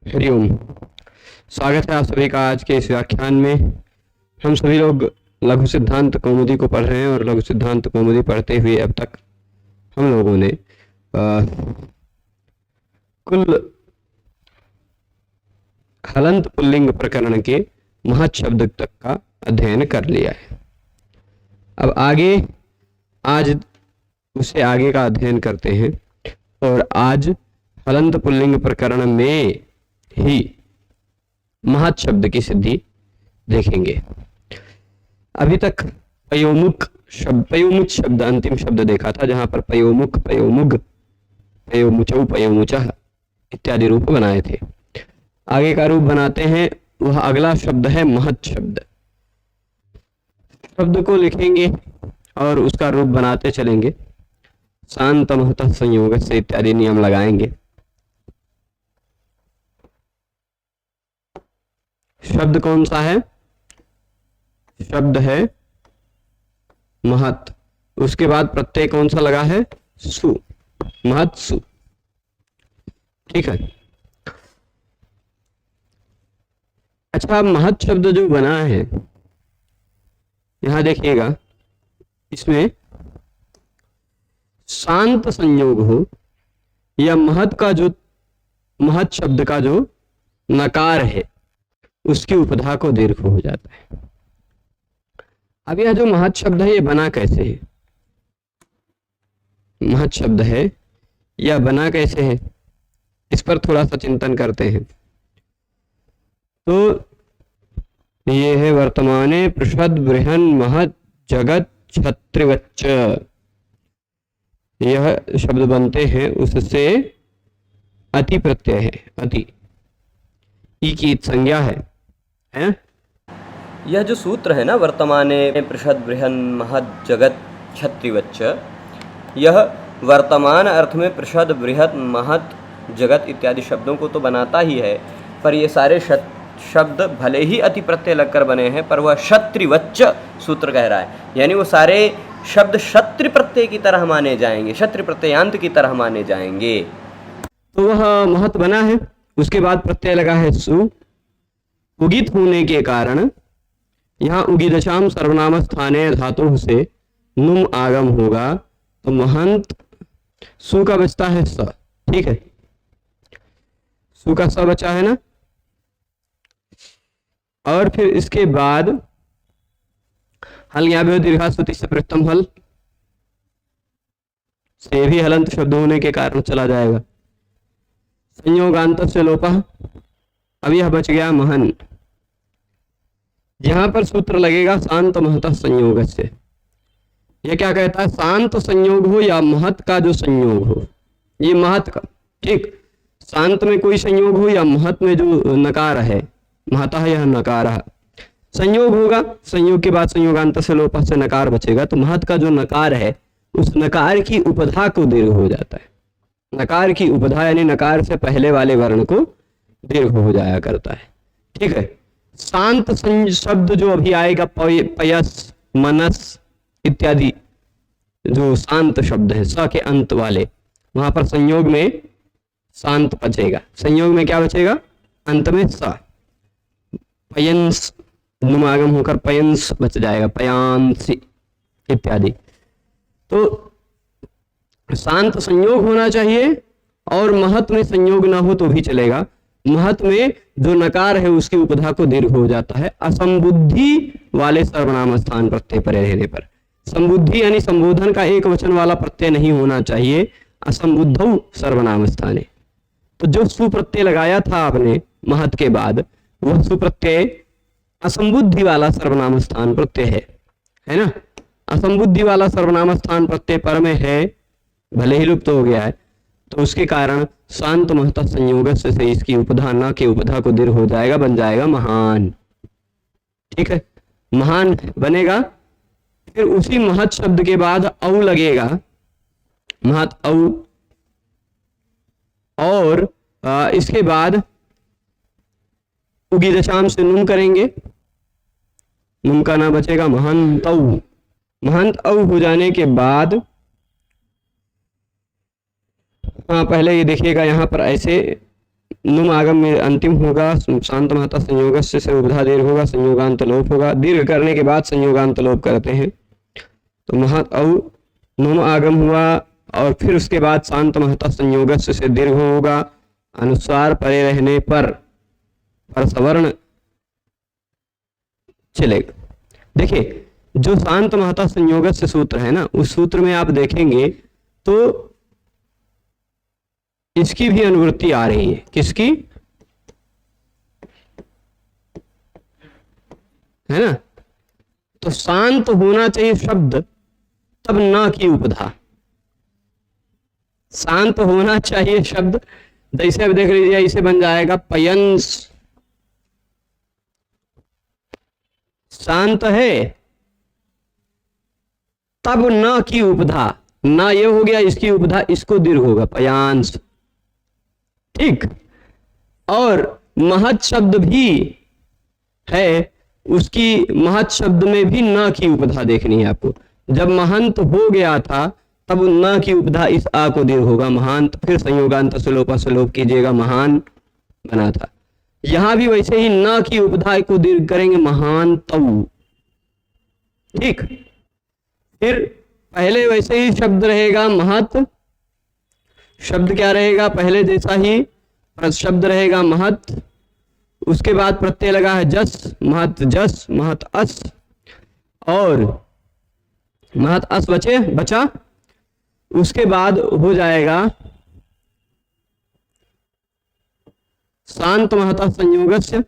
हरिओम। स्वागत है आप सभी का आज के इस व्याख्यान में। हम सभी लोग लघु सिद्धांत कौमुदी को पढ़ रहे हैं और लघु सिद्धांत कौमुदी पढ़ते हुए अब तक हम लोगों ने कुल हलंत पुल्लिंग प्रकरण के महत् शब्द तक का अध्ययन कर लिया है। अब आज उससे आगे का अध्ययन करते हैं और आज हलंत पुल्लिंग प्रकरण में ही महत् शब्द की सिद्धि देखेंगे। अभी तक पयोमुख शब्द अंतिम शब्द देखा था, जहां पर पयोमुख, पयोमुग, पयोमुचौ, पयोमुचः इत्यादि रूप बनाए थे। आगे का रूप बनाते हैं, वह अगला शब्द है महत् शब्द। शब्द को लिखेंगे और उसका रूप बनाते चलेंगे। शांत महतः संयोग से इत्यादि नियम लगाएंगे। शब्द कौन सा है? शब्द है महत्। उसके बाद प्रत्यय कौन सा लगा है? सु, महत् सु। ठीक है। अच्छा, महत् शब्द जो बना है, यहां देखिएगा, इसमें शांत संयोग हो या महत् शब्द का जो नकार है उसकी उपधा को दीर्घ हो जाता है। अब यह जो महत् शब्द है, ये बना कैसे है? महत् शब्द है, यह बना कैसे है, इस पर थोड़ा सा चिंतन करते हैं। तो ये है वर्तमाने पृषद बृहन महत् जगत क्षत्रिवच्च। यह शब्द बनते हैं, उससे अति प्रत्यय है, अति ई की संज्ञा है। यह जो सूत्र है ना, वर्तमाने पृषद बृहन महत् जगत क्षत्रिवच्च, यह वर्तमान अर्थ में पृषद बृहत महत् जगत इत्यादि शब्दों को तो बनाता ही है, पर ये सारे शब्द भले ही अति प्रत्यय लगकर बने हैं, पर वह क्षत्रिवच्च सूत्र कह रहा है, यानी वो सारे शब्द क्षत्रि प्रत्यय की तरह माने जाएंगे, क्षत्रि प्रत्ययांत की तरह माने जाएंगे। तो वह महत् बना है, उसके बाद प्रत्यय लगा है सु। उगित होने के कारण यहाँ उगिदशाम सर्वनाम स्थाने धातु से नुम आगम होगा, तो महंत सु का बचता है स। ठीक है, सु का स बचा है ना। और फिर इसके बाद हल यहाँ दीर्घा स्तुति से प्रथम हल से भी हलंत शब्द होने के कारण चला जाएगा। संयोगांत से लोपः, अब यह बच गया महन। यहां पर सूत्र लगेगा शांत महतः संयोग से। यह क्या कहता है? शांत संयोग हो या महत का जो संयोग हो, ये महत का, ठीक, शांत में कोई संयोग हो या महत में जो नकार है, महतः यह नकार है, संयोग होगा, संयोग के बाद संयोगांत से लोपः से नकार बचेगा, तो महत का जो नकार है उस नकार की उपधा को दीर्घ हो जाता है। नकार की उपधा यानी नकार से पहले वाले वर्ण को दीर्घ हो जाया करता है। ठीक है। शांत शब्द जो अभी आएगा, पयस, मनस इत्यादि जो शांत शब्द है स के अंत वाले, वहां पर संयोग में शांत बचेगा। संयोग में क्या बचेगा? अंत में स। पयंस नुमागम होकर पयंस बच जाएगा, पयांसी इत्यादि। तो शांत संयोग होना चाहिए और महत में संयोग ना हो तो भी चलेगा। महत में जो नकार है उसकी उपधा को दीर्घ हो जाता है असंबुद्धि वाले सर्वनाम स्थान प्रत्यय पर रहने पर। संबुद्धि यानी संबोधन का एक वचन वाला प्रत्यय नहीं होना चाहिए, असंबुद्धौ सर्वनाम स्थाने। तो जो सुप्रत्यय लगाया था आपने महत के बाद, वह सुप्रत्यय असंबुद्धि वाला सर्वनाम स्थान प्रत्यय है ना। असंबुद्धि वाला सर्वनाम स्थान प्रत्यय पर में है, भले ही लुप्त हो गया है, तो उसके कारण शांत महतः संयोग से इसकी उपधा न के उपधा को दीर्घ हो जाएगा, बन जाएगा महान। ठीक है, महान बनेगा। फिर उसी महत् शब्द के बाद औ लगेगा, महत् औ, और इसके बाद उगी दशाम से नुम करेंगे, नुम का ना बचेगा, महंत औ। महंत औ हो जाने के बाद हाँ, पहले ये देखिएगा, यहाँ पर ऐसे नुम आगम में अंतिम होगा, शांत महता संयोगस्य से उपधा दीर्घ होगा, संयोगांत लोप होगा। दीर्घ करने के बाद संयोगांत लोप करते हैं तो महत औ नुम आगम हुआ और फिर उसके बाद शांत महता संयोगस्य से दीर्घ होगा। अनुस्वार परे रहने पर सवर्ण चलेगा। देखिए जो शांत महता संयोगस्य सूत्र है ना, उस सूत्र में आप देखेंगे तो इसकी भी अनुवृत्ति आ रही है। किसकी? है ना। तो शांत होना चाहिए शब्द, तब न की उपधा। शांत होना चाहिए शब्द, जैसे अब देख लीजिए इसे बन जाएगा पयंस। शांत है तब न की उपधा, ना ये हो गया, इसकी उपधा इसको दीर्घ होगा पयांश। ठीक। और महत शब्द भी है, उसकी महत शब्द में भी न की उपधा देखनी है आपको। जब महंत हो गया था तब न की उपधा इस आ को दीर्घ होगा महांत, फिर संयोगांत सलोप कीजिएगा महान बना था। यहां भी वैसे ही न की उपधा को दीर्घ करेंगे महान तऊ। ठीक। फिर पहले वैसे ही शब्द रहेगा महत, शब्द क्या रहेगा पहले जैसा ही, शब्द रहेगा महत, उसके बाद प्रत्यय लगा है जस, महत जस, महत अस, और महत अस बचा। उसके बाद हो जाएगा शांत महता संयोगस्य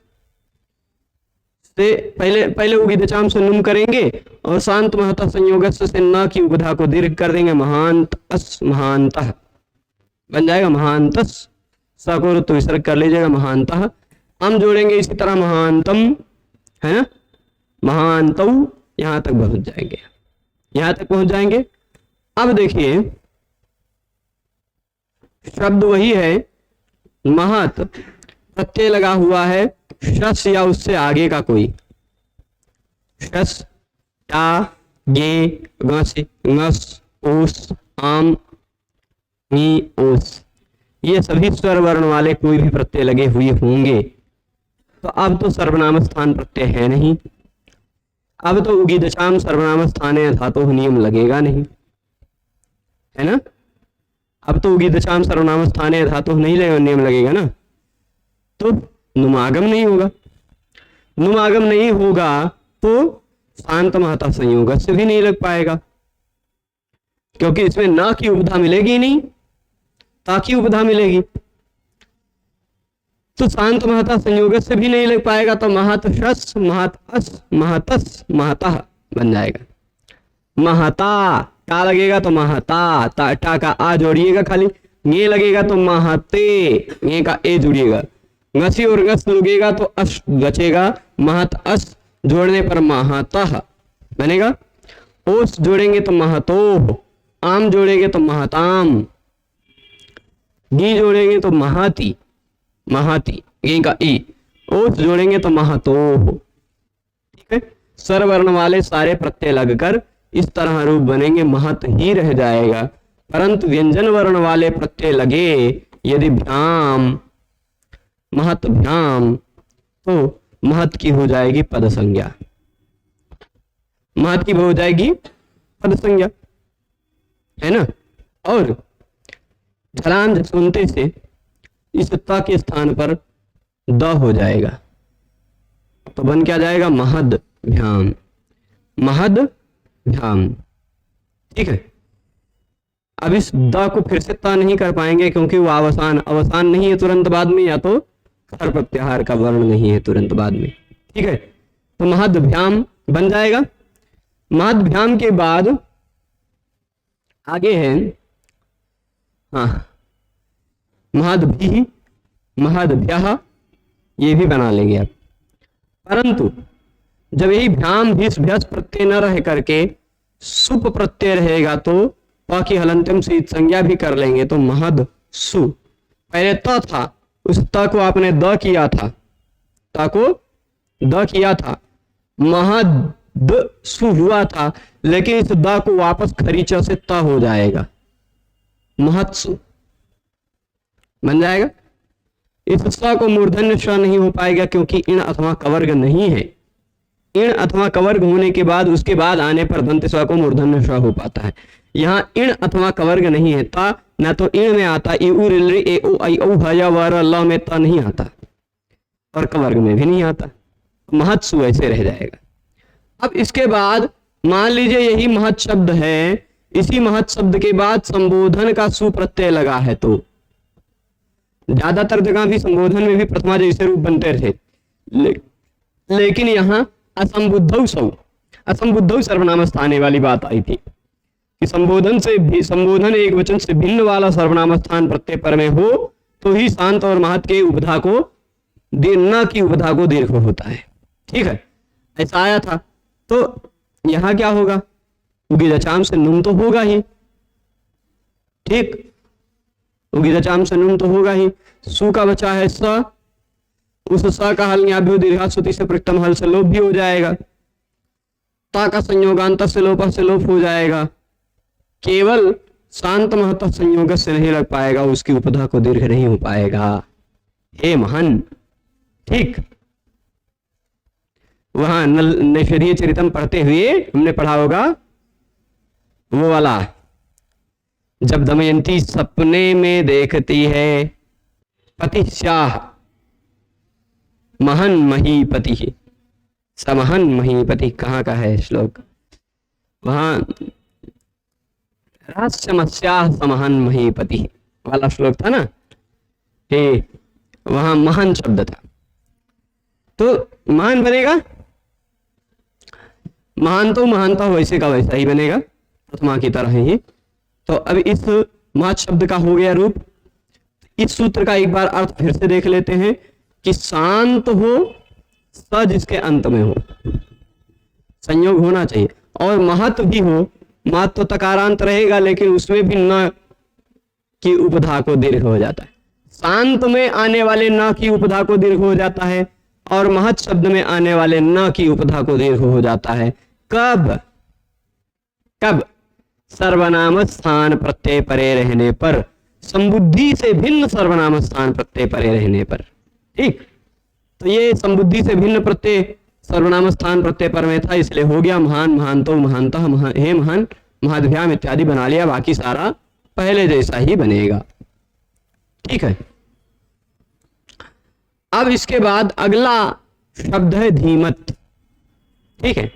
से पहले उगिदचाम से नुम करेंगे और शांत महता संयोगस्य से न की उपधा को दीर्घ कर देंगे महांत अस महांतः बन जाएगा महांतस। स को तो विसर्ग कर लीजिएगा महांतः। हम जोड़ेंगे इसी तरह महांतम, है ना, महांतौ, यहां तक पहुंच जाएंगे, यहां तक पहुंच जाएंगे। अब देखिए शब्द वही है, महत प्रत्यय लगा हुआ है शस या उससे आगे का कोई, शस, टा, गे, गस, ngस, ओस, आम, नी, ओस, ये सभी स्वर वर्ण वाले कोई भी प्रत्यय लगे हुए होंगे। तो अब तो सर्वनाम स्थान प्रत्यय है नहीं, अब तो उगिदचाम सर्वनाम स्थाने धातु नियम लगेगा नहीं, है ना। अब तो उगिदचाम सर्वनाम स्थाने धातु नहीं लगेगा, नियम लगेगा ना। तो नुमागम नहीं होगा, नुमागम नहीं होगा तो शांत महता संयोग से भी नहीं लग पाएगा, क्योंकि इसमें ना की उपधा मिलेगी नहीं, ता की उपधा मिलेगी। तो शांत महता संयोग से भी नहीं लग पाएगा, तो महत शस, महत अस, महतस, महतः बन जाएगा। महता टा लगेगा तो महता, टा का आ जोड़िएगा खाली, गे लगेगा तो महते, गे का ए जुड़िएगा, ngसी और ngस लगेगा तो अस बचेगा, महत अस जोड़ने पर महतः बनेगा। ओस जोड़ेंगे तो महतोह, आम जोड़ेंगे तो महताम, गी जोड़ेंगे तो महाती, महाती, गे का ई, ओस जोड़ेंगे तो महतोह। ठीक है। स्वरवर्ण वाले सारे प्रत्यय लगकर इस तरह रूप बनेंगे, महत ही रह जाएगा। परंतु व्यंजन वर्ण वाले प्रत्यय लगे यदि भ्याम, महत भ्याम, तो महत की हो जाएगी पद संज्ञा, महत की हो जाएगी पद संज्ञा, है ना। और झलान झसुनते से इस ता के स्थान पर द हो जाएगा, तो बन क्या जाएगा महद भ्याम, महद भ्याम। ठीक है। अब इस द को फिर से ता नहीं कर पाएंगे क्योंकि वो अवसान नहीं है तुरंत बाद में, या तो खर प्रत्याहार का वर्ण नहीं है तुरंत बाद में। ठीक है। तो महद भ्याम बन जाएगा। महद भ्याम के बाद आगे है हाँ महद भी, महद भ्यः, ये भी बना लेंगे आप। परंतु जब यही भ्याम भीष भ्यस प्रत्यय न रह करके सुप प्रत्यय रहेगा तो प की हलंत्यम से संज्ञा भी कर लेंगे, तो महद सु। पहले त था, उस त को आपने द किया था, त को द किया था, महद सु हुआ था, लेकिन इस द को वापस खरीचा से त हो जाएगा, महत्सु बन जाएगा। इस स को मूर्धन्य स नहीं हो पाएगा क्योंकि इण अथवा कवर्ग नहीं है। इण अथवा कवर्ग होने के बाद उसके बाद आने पर दंत स को मूर्धन्य स हो पाता है। यहाँ इण अथवा कवर्ग नहीं है, ता ना तो इण में आता, इ उ ऋ ऋ ए ओ ऐ औ ह य व र ल में ता नहीं आता और कवर्ग में भी नहीं आता, महत् सु ऐसे रह जाएगा। अब इसके बाद मान लीजिए यही महत् शब्द है, इसी महत् शब्द के बाद संबोधन का सु प्रत्यय लगा है, तो ज्यादातर जगह भी संबोधन में भी प्रथमा जैसे रूप बनते थे, लेकिन यहाँ असंबुद्धौ सौ, असंबुद्धौ सर्वनाम स्थाने वाली बात आई थी कि संबोधन से भी, संबोधन एक वचन से भिन्न वाला सर्वनाम स्थान प्रत्यय पर में हो तो ही शांत और महत् के उपधा को न की उपधा को दीर्घ होता है। ठीक है, ऐसा आया था। तो यहां क्या होगा, उगिदचाम से नुम तो होगा ही, ठीक, उगिदचाम से नुम तो होगा ही। सु का बचा है स, उस स का हल न्याभ्यो दीर्घाश्रुति से प्रथम हल से लोप भी हो जाएगा। ता का संयोगांत से लोप हो जाएगा। केवल शांत महत संयोग से नहीं लग पाएगा, उसकी उपधा को दीर्घ नहीं हो पाएगा। हे महन, ठीक, वहां नैषधीय चरितम पढ़ते हुए हमने पढ़ा होगा वो वाला, जब दमयंती सपने में देखती है पति श्याह महन महीपति, समहन महीपति, कहाँ का है श्लोक, वहां रास्यमस्याह समहन महीपति वाला श्लोक था ना, हे वहां महान शब्द था। तो महान बनेगा, महान तो महानता वैसे का वैसा ही बनेगा, प्रथमा की तरह ही। तो अब इस महत् शब्द का हो गया रूप। इस सूत्र का एक बार अर्थ फिर से देख लेते हैं कि शांत हो स जिसके अंत में हो, संयोग होना चाहिए, और महत् भी हो, महत् तो तकारांत रहेगा लेकिन उसमें भी न की उपधा को दीर्घ हो जाता है। शांत में आने वाले न की उपधा को दीर्घ हो जाता है और महत् शब्द में आने वाले न की उपधा को दीर्घ हो जाता है। कब? कब? सर्वनाम स्थान प्रत्यय परे रहने पर, संबुद्धि से भिन्न सर्वनाम स्थान प्रत्यय परे रहने पर। ठीक, तो ये संबुद्धि से भिन्न प्रत्यय सर्वनाम स्थान प्रत्यय पर में था, इसलिए हो गया महान, महानतो, महानतः, हे महान, महाभ्याम इत्यादि बना लिया, बाकी सारा पहले जैसा ही बनेगा। ठीक है, अब इसके बाद अगला शब्द है धीमत। ठीक है,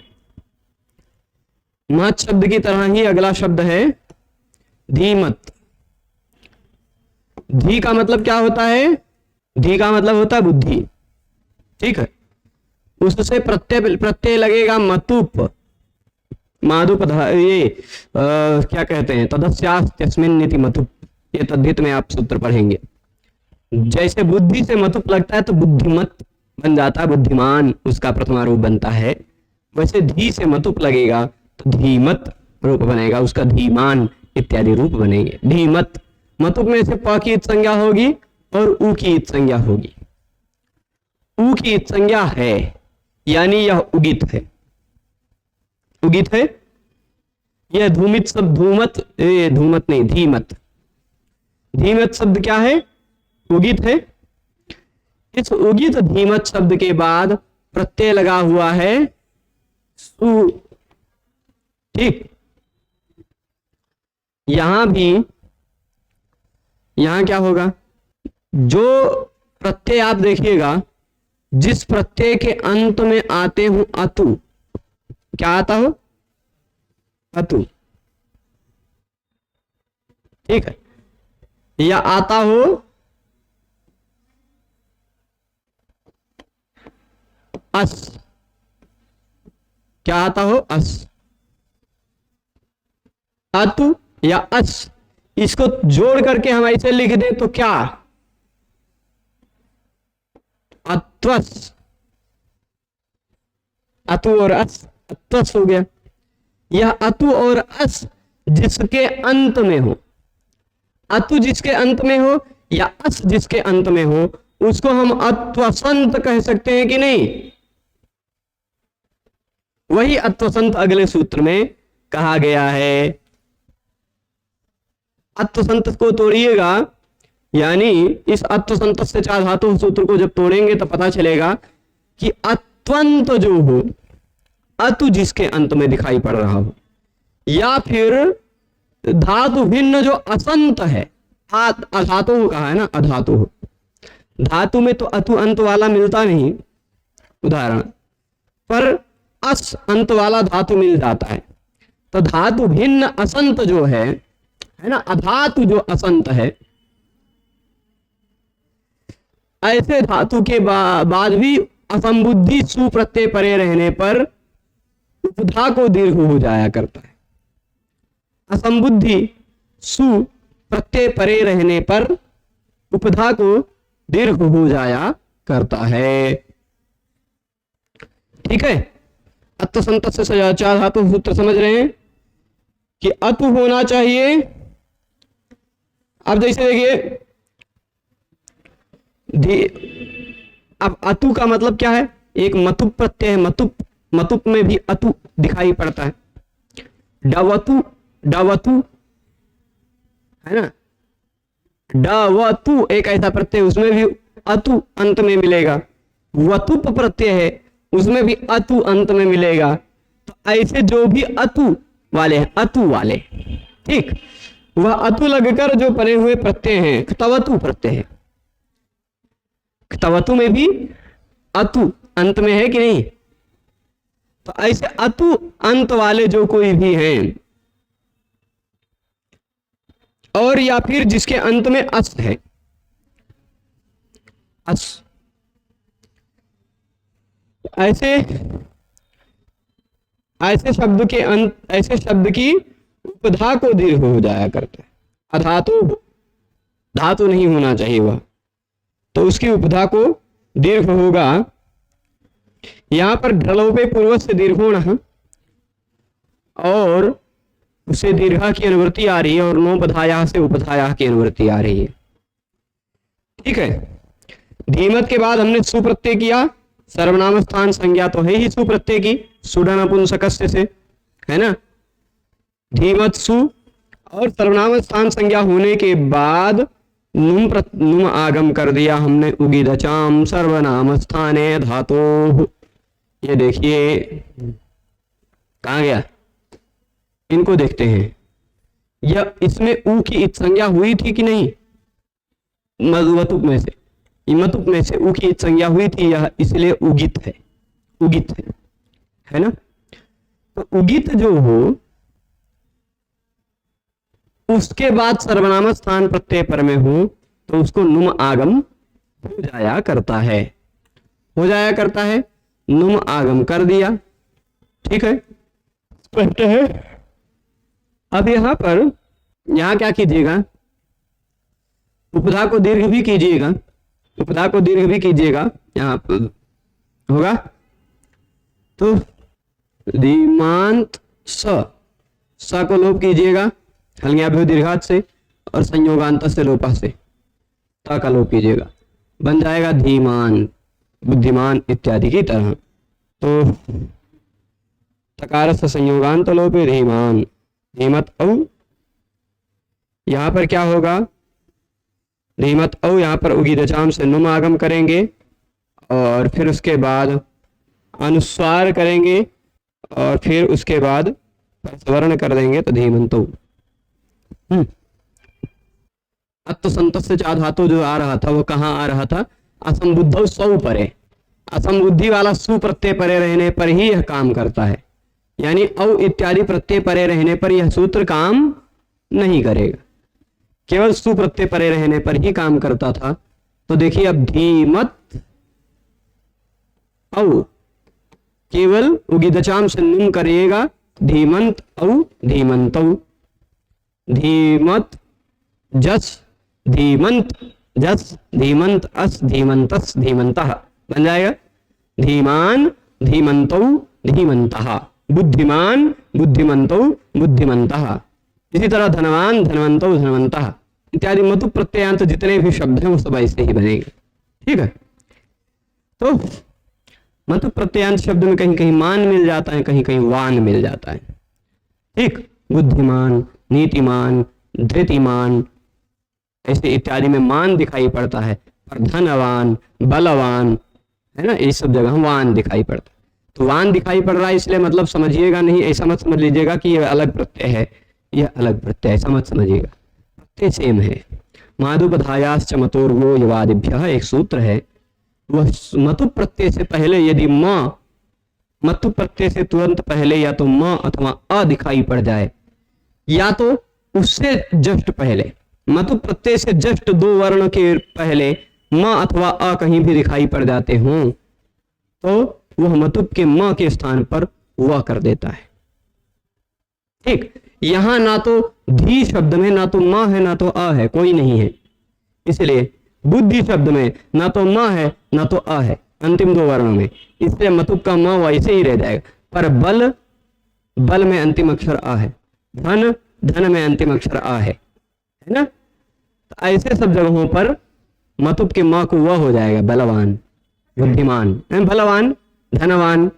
महत् शब्द की तरह ही अगला शब्द है धीमत। धी का मतलब क्या होता है? धी का मतलब होता है बुद्धि। ठीक है, उससे प्रत्यय लगेगा मतुप, मादुप, ये क्या कहते हैं, तदस्यास्त्यस्मिन् नीति मतुप, ये तद्धित में आप सूत्र पढ़ेंगे। जैसे बुद्धि से मतुप लगता है तो बुद्धिमत बन जाता है, बुद्धिमान उसका प्रथमा रूप बनता है, वैसे धी से मतुप लगेगा तो धीमत रूप बनेगा, उसका धीमान इत्यादि रूप बनेंगे। धीमत, मतुप में से प की संज्ञा होगी और उ की संज्ञा होगी। उ की संज्ञा है यानी यह उगित है, उगित है। यह धूमित शब्द, धूमत, धूमत नहीं, धीमत, धीमत शब्द क्या है? उगित है। इस उगित धीमत शब्द के बाद प्रत्यय लगा हुआ है सु। ठीक, यहां भी, यहां क्या होगा, जो प्रत्यय आप देखिएगा, जिस प्रत्यय के अंत में आते हो अतु, क्या आता हो? अतु। ठीक है, या आता हो अस, क्या आता हो? अस, अतु या अस, इसको जोड़ करके हम ऐसे लिख दें तो क्या? अत्वस, अतु और अस, अत्वस हो गया। यह अतु और अस जिसके अंत में हो, अतु जिसके अंत में हो या अस जिसके अंत में हो, उसको हम अत्वसंत कह सकते हैं कि नहीं? वही अत्वसंत अगले सूत्र में कहा गया है। अत्वसंत को तोड़िएगा यानी इस अत्व संतस्य चा धातु सूत्र को जब तोड़ेंगे तो पता चलेगा कि अत्वंत जो हो, अतु जिसके अंत में दिखाई पड़ रहा हो, या फिर धातु भिन्न जो असंत है, अधातु कहा है ना, अधातु हो, धातु में तो अतु अंत वाला मिलता नहीं, उदाहरण पर अस अंत वाला धातु मिल जाता है। तो धातु भिन्न असंत जो है ना, अधातु जो असंत है, ऐसे धातु के बाद भी असंबुद्धि सु प्रत्यय परे रहने पर उपधा को दीर्घ हो जाया करता है। असंबुद्धि सु प्रत्यय परे रहने पर उपधा को दीर्घ हो जाया करता है। ठीक है, अत्व संतस्य से चा धातु सूत्र समझ रहे हैं कि अतु होना चाहिए। अब जैसे देखिए, अब अतु का मतलब क्या है, एक मतुप प्रत्यय है, मतुप में भी अतु दिखाई पड़ता है। डवतु, डवतु है ना, डवतु एक ऐसा प्रत्यय, उसमें भी अतु अंत में मिलेगा। वतुप प्रत्यय है, उसमें भी अतु अंत में मिलेगा। तो ऐसे जो भी अतु वाले हैं, अतु वाले, ठीक, वह अतु लगकर जो बने हुए प्रत्यय हैं, क्तवतु प्रत्यय है। क्तवतु में भी अतु अंत में है कि नहीं? तो ऐसे अतु अंत वाले जो कोई भी हैं, और या फिर जिसके अंत में अस है, अस, ऐसे शब्द के अंत, ऐसे शब्द की उपधा को दीर्घ हो जाया करता है। अधातु धातु नहीं होना चाहिए वह, तो उसकी उपधा को दीर्घ होगा। यहां पर ढलोपे पूर्व से दीर्घोण, और उसे दीर्घा की अनुवृत्ति आ रही है, और नो बधाया से उपधाया की अनुवृत्ति आ रही है। ठीक है, धीमत के बाद हमने सुप्रत्यय किया, सर्वनाम स्थान संज्ञा तो है ही सुप्रत्यय की, सुडन पुंसकस्य से, है ना, धीमत सु, और सर्वनाम स्थान संज्ञा होने के बाद नुम आगम कर दिया हमने, उगिदचाम सर्वनाम स्थाने धातु। ये देखिए कहाँ गया, इनको देखते हैं, यह इसमें ऊ की इत संज्ञा हुई थी कि नहीं? मधुवतुप में से, मतुप में से ऊ की इत संज्ञा हुई थी, यह इसलिए उगित है, उगित है ना। तो उगित जो हो, उसके बाद सर्वनाम स्थान प्रत्यय पर में हो, तो उसको नुम आगम हो जाया करता है, हो जाया करता है, नुम आगम कर दिया। ठीक है, स्पष्ट है। अब यहां पर, यहां क्या कीजिएगा, उपधा को दीर्घ भी कीजिएगा, उपधा को दीर्घ भी कीजिएगा, यहां पर होगा तो धीमांत स को लोप कीजिएगा हल्ग्याभ्यो दीर्घात से, और संयोगांत से लोपा से ता का लोप कीजिएगा, बन जाएगा धीमान, बुद्धिमान इत्यादि की तरह। तो तकार से संयोगांत लोपे धीमान, धीमत औ, यहां पर क्या होगा, धीमत औ, यहां पर उगिदचाम से नुम आगम करेंगे, और फिर उसके बाद अनुस्वार करेंगे, और फिर उसके बाद स्वर्ण कर देंगे, तो धीमंतो। अत्व संतस्य चा धातु जो आ रहा था, वो कहाँ आ रहा था, असंबुद्ध सौ परे, असंबुद्धि वाला सु प्रत्यय परे रहने पर ही यह काम करता है, यानी औ इत्यादि प्रत्यय परे रहने पर यह सूत्र काम नहीं करेगा, केवल सु प्रत्यय परे रहने पर ही काम करता था। तो देखिए अब धीमत औ, केवल उगिदचाम से नुम करिएगा, धीमंत औ धीमंतौ, धीमत जस धीमंत जस, धीमंत अस धीमंतस धीमंतः, बन जाएगा धीमान धीमंतौ धीमंतः, बुद्धिमान बुद्धिमंतौ बुद्धिमंतः। इसी तरह धनवान धनवंतौ धनवंतः इत्यादि मतु प्रत्ययांत जितने भी शब्द हैं वो सब ऐसे ही बनेंगे। ठीक है, तो मतु प्रत्ययांत शब्द में कहीं कहीं मान मिल जाता है, कहीं कहीं वान मिल जाता है। ठीक, बुद्धिमान, नीतिमान, धृतिमान, ऐसे इत्यादि में मान दिखाई पड़ता है, पर धनवान, बलवान, है ना, ये सब जगह वान दिखाई पड़ता है। तो वान दिखाई पड़ रहा है इसलिए मतलब समझिएगा नहीं, ऐसा मत समझ लीजिएगा कि यह अलग प्रत्यय है, यह अलग प्रत्यय, ऐसा मत समझिएगा, प्रत्यय सेम है। माधुपधायाश्च मतोर्वो यवादिभ्यः एक सूत्र है, वह मतु प्रत्यय से पहले यदि म, मतु प्रत्यय से तुरंत पहले या तो म अथवा अ दिखाई पड़ जाए, या तो उससे जस्ट पहले, मतु प्रत्यय से जस्ट 2 वर्ण के पहले म अथवा अ कहीं भी दिखाई पड़ जाते हों, तो वह मतुप के म के स्थान पर व कर देता है। ठीक, यहां ना तो धी शब्द में ना तो म है ना तो अ है, कोई नहीं है, इसलिए बुद्धि शब्द में ना तो म है ना तो अ है, अंतिम 2 वर्णों में, इसलिए मतुप का म वैसे ही रह जाएगा। पर बल, बल में अंतिम अक्षर अ है, धन, धन में अंतिम अक्षर अ है ना। तो ऐसे सब जगहों पर मतुप के म को वह हो जाएगा, बलवान, बुद्धिमान, बलवान, धनवान।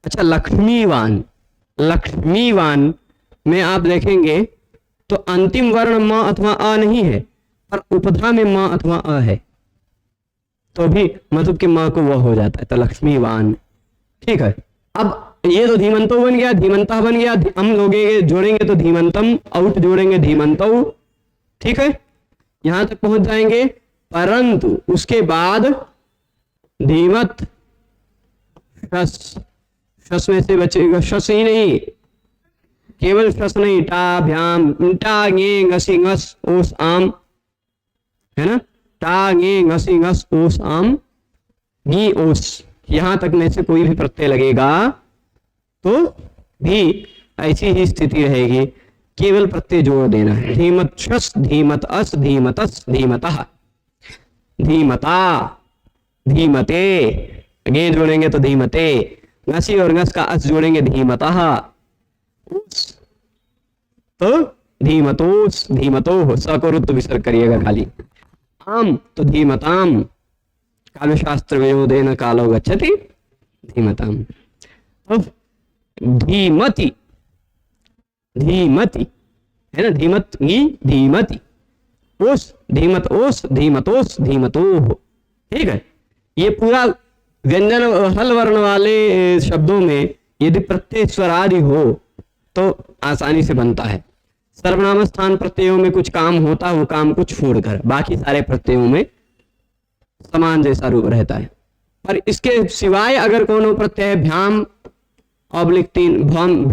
अच्छा, लक्ष्मीवान, लक्ष्मीवान में आप देखेंगे तो अंतिम वर्ण म अथवा अ नहीं है, पर उपधा में म अथवा अ है, तो भी मतुप के म को वह हो जाता है, तो लक्ष्मीवान। ठीक है, अब ये तो धीमंतो बन गया, धीमंता बन गया, हम लोगे जोड़ेंगे तो धीमंतम, आउट जोड़ेंगे धीमंतो। ठीक है, यहां तक पहुंच जाएंगे, परंतु उसके बाद धीमत, शस, शस में से बचेगा, शस ही नहीं, केवल शस नहीं, टा, भ्याम, टा, गे, घसी, घस, ओस, आम, है ना, टा, गे, घसी, घस, ओस, आम, गी, ओस, यहां तक में से कोई भी प्रत्यय लगेगा तो भी ऐसी ही स्थिति रहेगी, केवल प्रत्यय जोड़ देना है। धीमत शस, धीमत अस, धीमतस, धीमतः, धीमता, धीमते, गे जोड़ेंगे तो धीमते, घसी और घस का अस जोड़ेंगे धीमतः, तो धीमतोस, धीमतो, स को रुत्व विसर्ग करिएगा खाली। आम तो धीमताम, काव्य शास्त्र विनोदेन कालो गच्छति धीमताम। तो धीमति, धीमति, है ना, धीमत, धीमति, ओस, धीमत, ओस, धीमतोस, धीमतो। ठीक है, ये पूरा व्यंजन हल वर्ण वाले शब्दों में यदि प्रत्यय स्वरादि हो तो आसानी से बनता है। सर्वनाम स्थान प्रत्ययों में कुछ काम होता है, वो काम को छोड़कर बाकी सारे प्रत्ययों में समान जैसा रूप रहता है। पर इसके सिवाय अगर कोनो प्रत्यय भ्याम ऑब्लिक 3 भ्याम,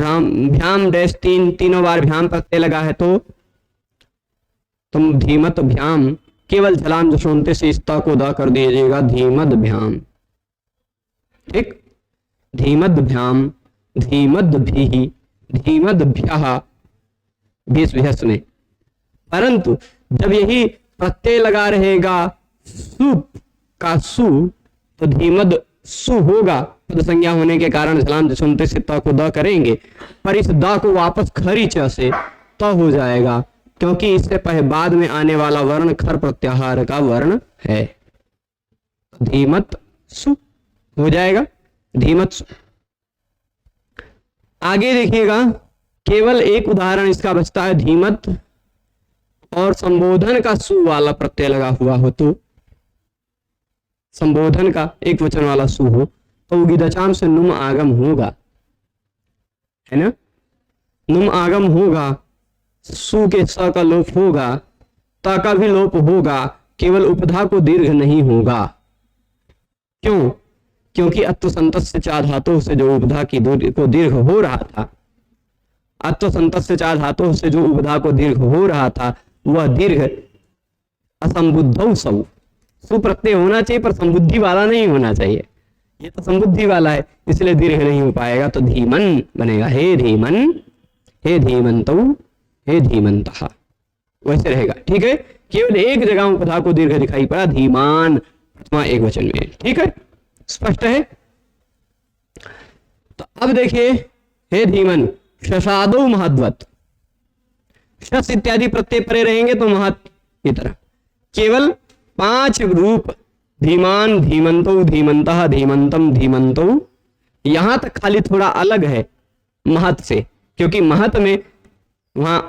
भ्याम डैश 3 तीनों बार भ्याम प्रत्यय लगा है तो तुम धीमत भ्याम, केवल झलाम जशोंते से इस ता को दा कर दीजिएगा, धीमद भ्याम। ठीक, धीमद भ्याम, धीमद भी, धीमद भ्यः, बीस विहस में। परंतु जब यही प्रत्यय लगा रहेगा सु का सु, तो धीमद सु होगा, पद संज्ञा होने के कारण झलाम जशोंते से ता को दा करेंगे, पर इस दा को वापस खरी च से त हो जाएगा, क्योंकि इससे बाद में आने वाला वर्ण खर प्रत्याहार का वर्ण है। धीमत सु हो जाएगा, धीमत सु। आगे देखिएगा, केवल एक उदाहरण इसका बचता है, धीमत और संबोधन का सु वाला प्रत्यय लगा हुआ हो तो, संबोधन का एक वचन वाला सु हो तो गिदचाम से नुम आगम होगा, है ना, नुम आगम होगा, सु के स का लोप होगा, ता का भी लोप होगा, केवल उपधा को दीर्घ नहीं होगा। क्यों? क्योंकि अत्व संतस्य चा धातु से जो उपधा की को दीर्घ हो रहा था, अत्व संतस्य चा धातु से जो उपधा को दीर्घ हो रहा था, वह दीर्घ असंबुद्धौ सौ, सुप्रत्यय होना चाहिए पर संबुद्धि वाला नहीं होना चाहिए, ये तो संबुद्धि वाला है इसलिए दीर्घ नहीं हो पाएगा, तो धीमन बनेगा, हे धीमन, हे धीमंतौ, हे धीमंतः, वैसे रहेगा। ठीक है, केवल एक जगह उपधा को दीर्घ दिखाई पड़ा, धीमान प्रथमा एक वचन में। ठीक है, स्पष्ट है। तो अब देखिए, हे धीमन, शशादो महद्वत, शस इत्यादि प्रत्यय परे रहेंगे तो महत की तरह, केवल 5 रूप, धीमान, धीमंतो, धीमंतः, धीमंतम, धीमंतो, यहां तक खाली थोड़ा अलग है महत से, क्योंकि महत में वहां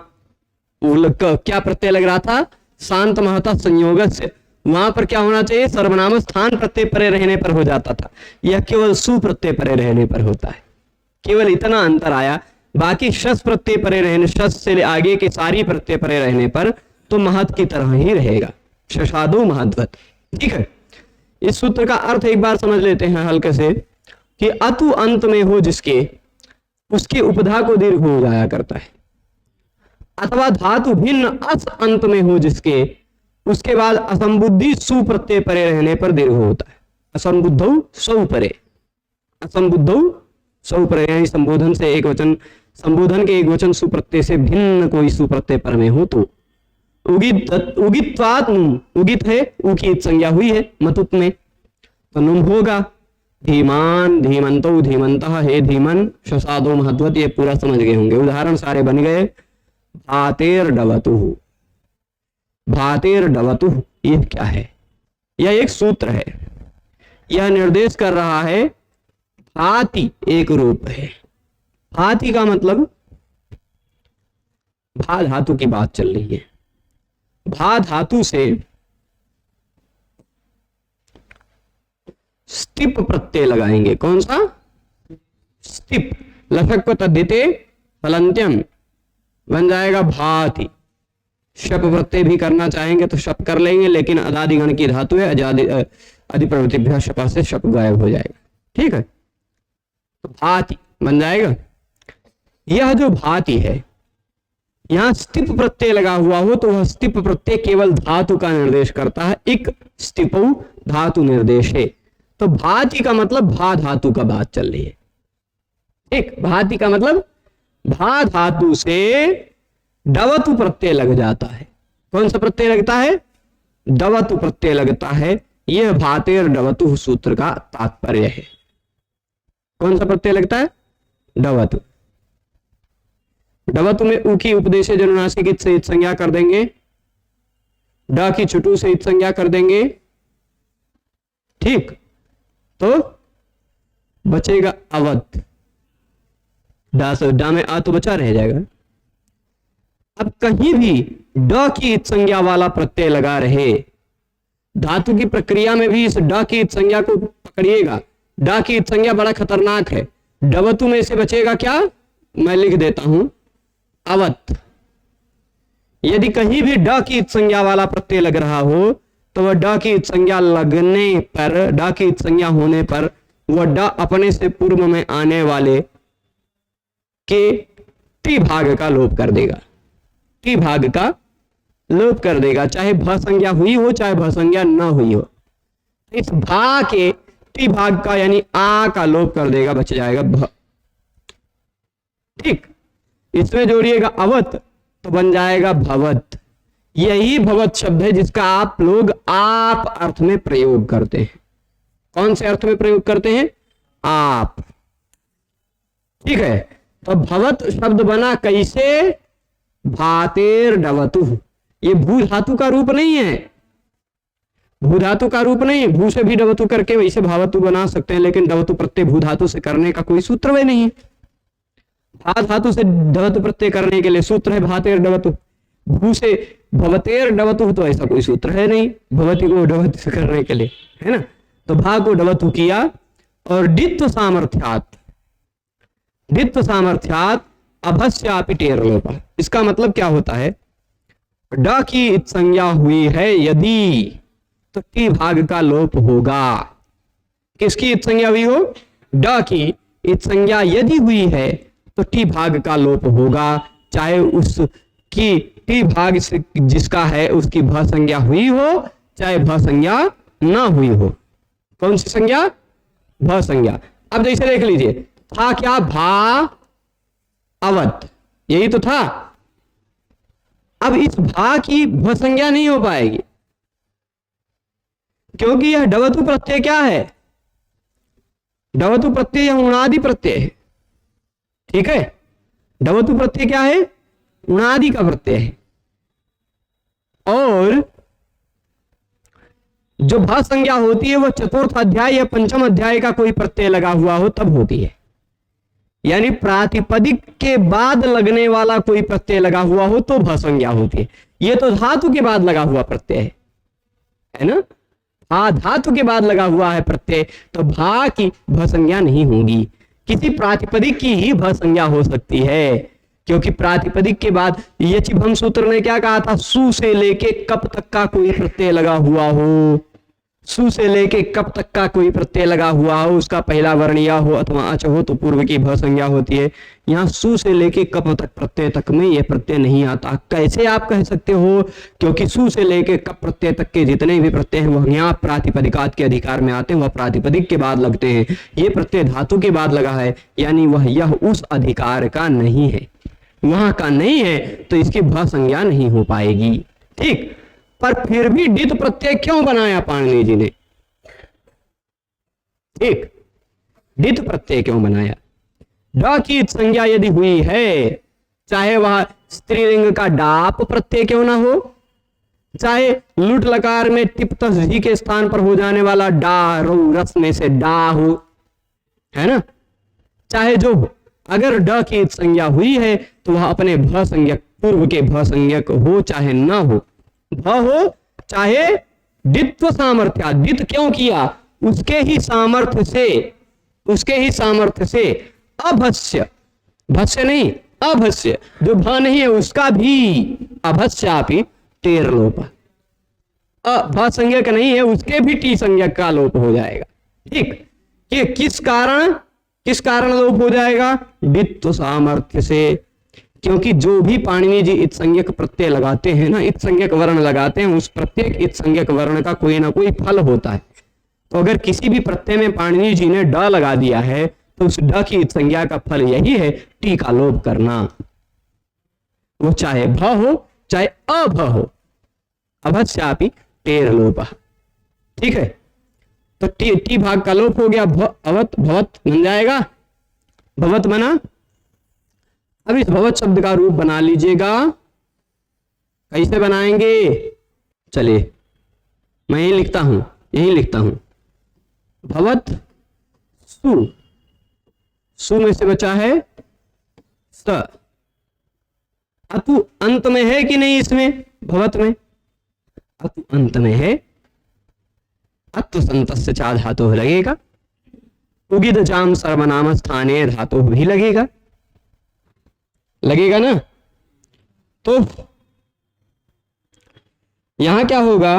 क्या प्रत्यय लग रहा था, शांत महता संयोगस्य, वहां पर क्या होना चाहिए, सर्वनाम स्थान प्रत्यय परे रहने पर हो जाता था, यह केवल सु प्रत्यय परे रहने पर होता है। केवल इतना अंतर आया, बाकी शस प्रत्यय परे रहने, शस से आगे के सारी प्रत्यय परे रहने पर तो महत की तरह ही रहेगा, शशादो महद्वत। ठीक है, इस सूत्र का अर्थ एक बार समझ लेते हैं हल्के से, कि अतु अंत में हो जिसके, उसके उपधा को दीर्घ हो जाया करता है, अथवा धातु भिन्न अस अंत में हो जिसके, उसके बाद असंबुद्धि सु प्रत्यय परे रहने पर दीर्घ होता है। असंबुद्धौ सौ परे, असंबुद्धौ सौ परे, यानी संबोधन से एक वचन, संबोधन के एक वचन सुप्रत्यय से भिन्न कोई सुप्रत्यय पर में हो तो उगित, उगित्वात् नुम, उगित है उ की संज्ञा हुई है मतुत में, तो नुम होगा। धीमान धीमंतो धीमंतः, हे धीमन शशादो महद्वत, ये पूरा समझ गए होंगे, उदाहरण सारे बन गए। भातेर डवतुः, भातेर डवतुः, ये क्या है, यह एक सूत्र है, यह निर्देश कर रहा है भाति एक रूप है। भाति का मतलब, भा धातु की बात चल रही है, भा धातु से स्तिप प्रत्यय लगाएंगे। कौन सा, स्तिप, लसक्व तद्धिते फलंत्यम बन जाएगा भाति। शप प्रत्यय भी करना चाहेंगे तो शप कर लेंगे, लेकिन अदादिगण की धातु है, अधिप्रवृत्तिभ्यः शपा से शप गायब हो जाएगा। ठीक है, तो भाति बन जाएगा। यह जो भाति है, यहां स्तिप प्रत्यय लगा हुआ हो तो वह स्तिप प्रत्यय केवल धातु का निर्देश करता है, इक स्तिपौ धातु निर्देश है। तो भाति का मतलब भा धातु का बात चल रही है। ठीक, भाति का मतलब भा धातु से डवतु प्रत्यय लग जाता है। कौन सा प्रत्यय लगता है, डवतु प्रत्यय लगता है। यह भातेर डवतु सूत्र का तात्पर्य है। कौन सा प्रत्यय लगता है, डवतु। डवतु में उ की उपदेश जनुनासिक इत से इत संज्ञा कर देंगे, ड की छुटू से इत संज्ञा कर देंगे। ठीक, तो बचेगा अवध, डा से डा में आ तो बचा रह जाएगा। अब कहीं भी ड की इत संज्ञा वाला प्रत्यय लगा रहे, धातु की प्रक्रिया में भी इस ड की इत संज्ञा को पकड़िएगा। ड की इत संज्ञा बड़ा खतरनाक है। डवतु में से बचेगा क्या, मैं लिख देता हूं, अवत। यदि कहीं भी ड की इत संज्ञा वाला प्रत्यय लग रहा हो तो वह ड की इत संज्ञा लगने पर, ड की इत संज्ञा होने पर वह ड अपने से पूर्व में आने वाले के टी भाग का लोप कर देगा, टी भाग का लोप कर देगा, चाहे भ संज्ञा हुई हो चाहे भ संज्ञा न हुई हो। इस भा के टी भाग का यानी आ का लोप कर देगा, बच जाएगा भ। ठीक, इसमें जोड़िएगा अवत तो बन जाएगा भवत। यही भवत शब्द है जिसका आप लोग आप अर्थ में प्रयोग करते हैं। कौन से अर्थ में प्रयोग करते हैं, आप। ठीक है, तो भवत शब्द बना कैसे, भातेर डवतु। ये भू धातु का रूप नहीं है, भू धातु का रूप नहीं है। भू से भी डवतु करके वैसे भावतु बना सकते हैं, लेकिन डवतु प्रत्यय भू धातु से करने का कोई सूत्र वह नहीं है। भा धातु से डवतु प्रत्यय करने के लिए सूत्र है भातेर डवतु। भू से भवतेर डवतु तो ऐसा कोई सूत्र है नहीं, भवती को डवतु से करने के लिए, है ना। तो भा को डवतु किया और डित्व सामर्थ्यात, डित्व सामर्थ्यात अभस्यापि टेर लोपा। इसका मतलब क्या होता है, ड की इत संज्ञा हुई है यदि, तो टी भाग का लोप होगा। किसकी इत संज्ञा हुई हो, ड की इत संज्ञा यदि हुई है तो टी भाग का लोप होगा, चाहे उसकी टी भाग से जिसका है उसकी भ संज्ञा हुई हो चाहे भ संज्ञा ना हुई हो। कौन सी संज्ञा, भ संज्ञा। अब जैसे देख लीजिए, था क्या, भा अवत, यही तो था। अब इस भा की भ संज्ञा नहीं हो पाएगी, क्योंकि यह डवतु प्रत्यय क्या है, डवतु प्रत्यय यह उणादि प्रत्यय है। ठीक है, डवतु प्रत्यय क्या है, उणादि का प्रत्यय है। और जो भ संज्ञा होती है वह चतुर्थ अध्याय या पंचम अध्याय का कोई प्रत्यय लगा हुआ हो तब होती है। यानी प्रातिपदिक के बाद लगने वाला कोई प्रत्यय लगा हुआ हो तो भ संज्ञा होती है। ये तो धातु के बाद लगा हुआ प्रत्यय है ना, भा धातु के बाद लगा हुआ है प्रत्यय, तो भा की भ संज्ञा नहीं होगी। किसी प्रातिपदिक की ही भ संज्ञा हो सकती है, क्योंकि प्रातिपदिक के बाद ये चिभम सूत्र ने क्या कहा था, सु से लेके कप तक का कोई प्रत्यय लगा हुआ हो, सु से लेके कप तक का कोई प्रत्यय लगा हुआ हो, उसका पहला वर्ण या हो अथवा अच हो तो पूर्व की भ संज्ञा होती है। यहाँ सु से लेके कप तक प्रत्यय तक में यह प्रत्यय नहीं आता। कैसे आप कह सकते हो, क्योंकि सु से लेके कप प्रत्यय तक के जितने भी प्रत्यय हैं वह यहाँ प्रातिपदिकात के अधिकार में आते हैं, वह प्रातिपदिक के बाद लगते हैं। ये प्रत्यय धातु के बाद लगा है, यानी वह यह उस अधिकार का नहीं है, वहां का नहीं है, तो इसकी भ संज्ञा नहीं हो पाएगी। ठीक, पर फिर भी डित प्रत्यय क्यों बनाया पाणिनि जी ने? ठीक, डित प्रत्यय क्यों बनाया? ड की संज्ञा यदि हुई है, चाहे वह स्त्रीलिंग का डाप प्रत्यय क्यों ना हो, चाहे लुट लकार में टिप तस जी के स्थान पर हो जाने वाला डा रो रस में से डा हो, है ना, चाहे जो हो, अगर ड की संज्ञा हुई है तो वह अपने भ संज्ञक, पूर्व के भ संज्ञक हो चाहे ना हो, भ हो चाहे डित्व सामर्थ्य, डित क्यों किया, उसके ही सामर्थ्य से अभस्य, भस्य नहीं अभस्य, जो भ नहीं है उसका भी अभस्यापि टेर लोप, भ संज्ञक नहीं है उसके भी टी संज्ञक का लोप हो जाएगा। ठीक, कि किस कारण लोप हो जाएगा? डित्व सामर्थ्य से, क्योंकि जो भी पाणिनि जी इत संज्ञक प्रत्यय लगाते हैं ना, इत संज्ञक वर्ण लगाते हैं, उस प्रत्येक इत संज्ञक वर्ण का कोई ना कोई फल होता है। तो अगर किसी भी प्रत्यय में पाणिनि जी ने ड लगा दिया है तो उस ड की इत संज्ञा का फल यही है टी का लोप करना, वो चाहे भ हो चाहे अभ हो, अभस्यापि टेर लोप। ठीक है, तो टी भाग का लोप हो गया, अवत भवत बन जाएगा, भवत बना। अब इस भवत शब्द का रूप बना लीजिएगा, कैसे बनाएंगे? चलिए मैं यही लिखता हूं, भवत सु, सु में से बचा है स, अतु अंत में है कि नहीं? इसमें भवत में अतु अंत में है, अत्व संतस्य चा धातु लगेगा, उगिद जाम सर्वनाम स्थाने धातु भी लगेगा ना। तो यहां क्या होगा,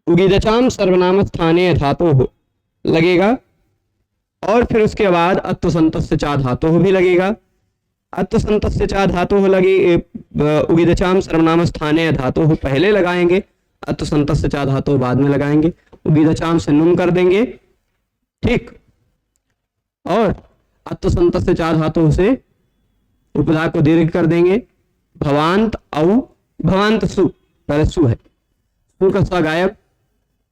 उगिदचाम सर्वनाम स्थाने धातु लगेगा, और फिर उसके बाद अत्व संतस्य चा धातु भी लगेगा, अत्व संतस्य चा धातु लगे, उगिदचाम सर्वनाम स्थाने धातु पहले लगाएंगे, अत्व संतस्य चा धातु बाद में लगाएंगे, उगिदचाम से नुम कर देंगे। ठीक, और अत्व संतस्य चा धातु से उपधा को दीर्घ कर देंगे, भवांत औ भवांत सु, पहले सु है, सु का स गायब,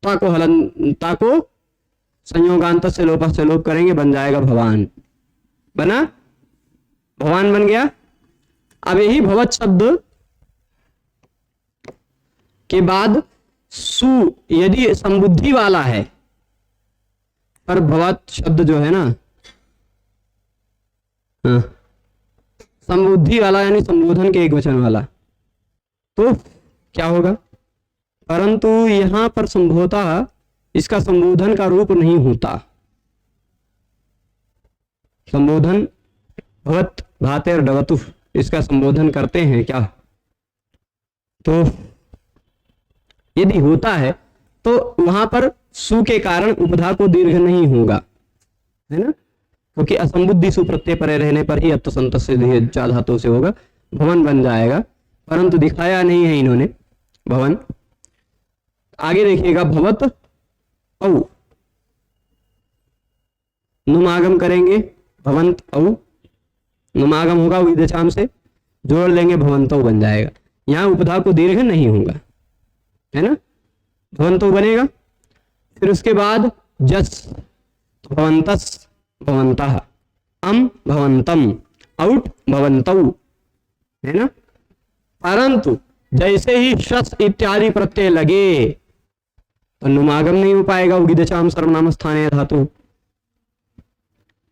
ता को हलन, ता को संयोगांत से लोप करेंगे, बन जाएगा भवान, बना, भवान बन गया। अब यही भवत शब्द के बाद सु यदि संबुद्धि वाला है, पर भवत शब्द जो है ना, संबुद्धि वाला यानी संबोधन के एक वचन वाला, तो क्या होगा? परंतु यहां पर संभवतः इसका संबोधन का रूप नहीं होता, संबोधन भवत भातेर डवतु, इसका संबोधन करते हैं क्या? तो यदि होता है तो वहां पर सु के कारण उपधा को दीर्घ नहीं होगा, है ना, क्योंकि असंबुद्धि सु प्रत्यय परे रहने पर ही अत्व संतस्य चा धातु से होगा, भवन बन जाएगा, परंतु दिखाया नहीं है इन्होंने भवन। आगे देखिएगा, भवत औ, नुमागम करेंगे, भवंत औ, नुमागम होगा विदचाम से, जोड़ लेंगे भवंतो बन जाएगा। यहां उपधा को दीर्घ नहीं होगा, है ना, भवंतो बनेगा। फिर उसके बाद जस, तो भवंतस भवंतः, अम भवंतम, औट भवंतौ, है ना। परंतु जैसे ही शस इत्यादि प्रत्यय लगे तो नुमागम नहीं हो पाएगा, उगिदचाम सर्वनाम स्थाने धातु,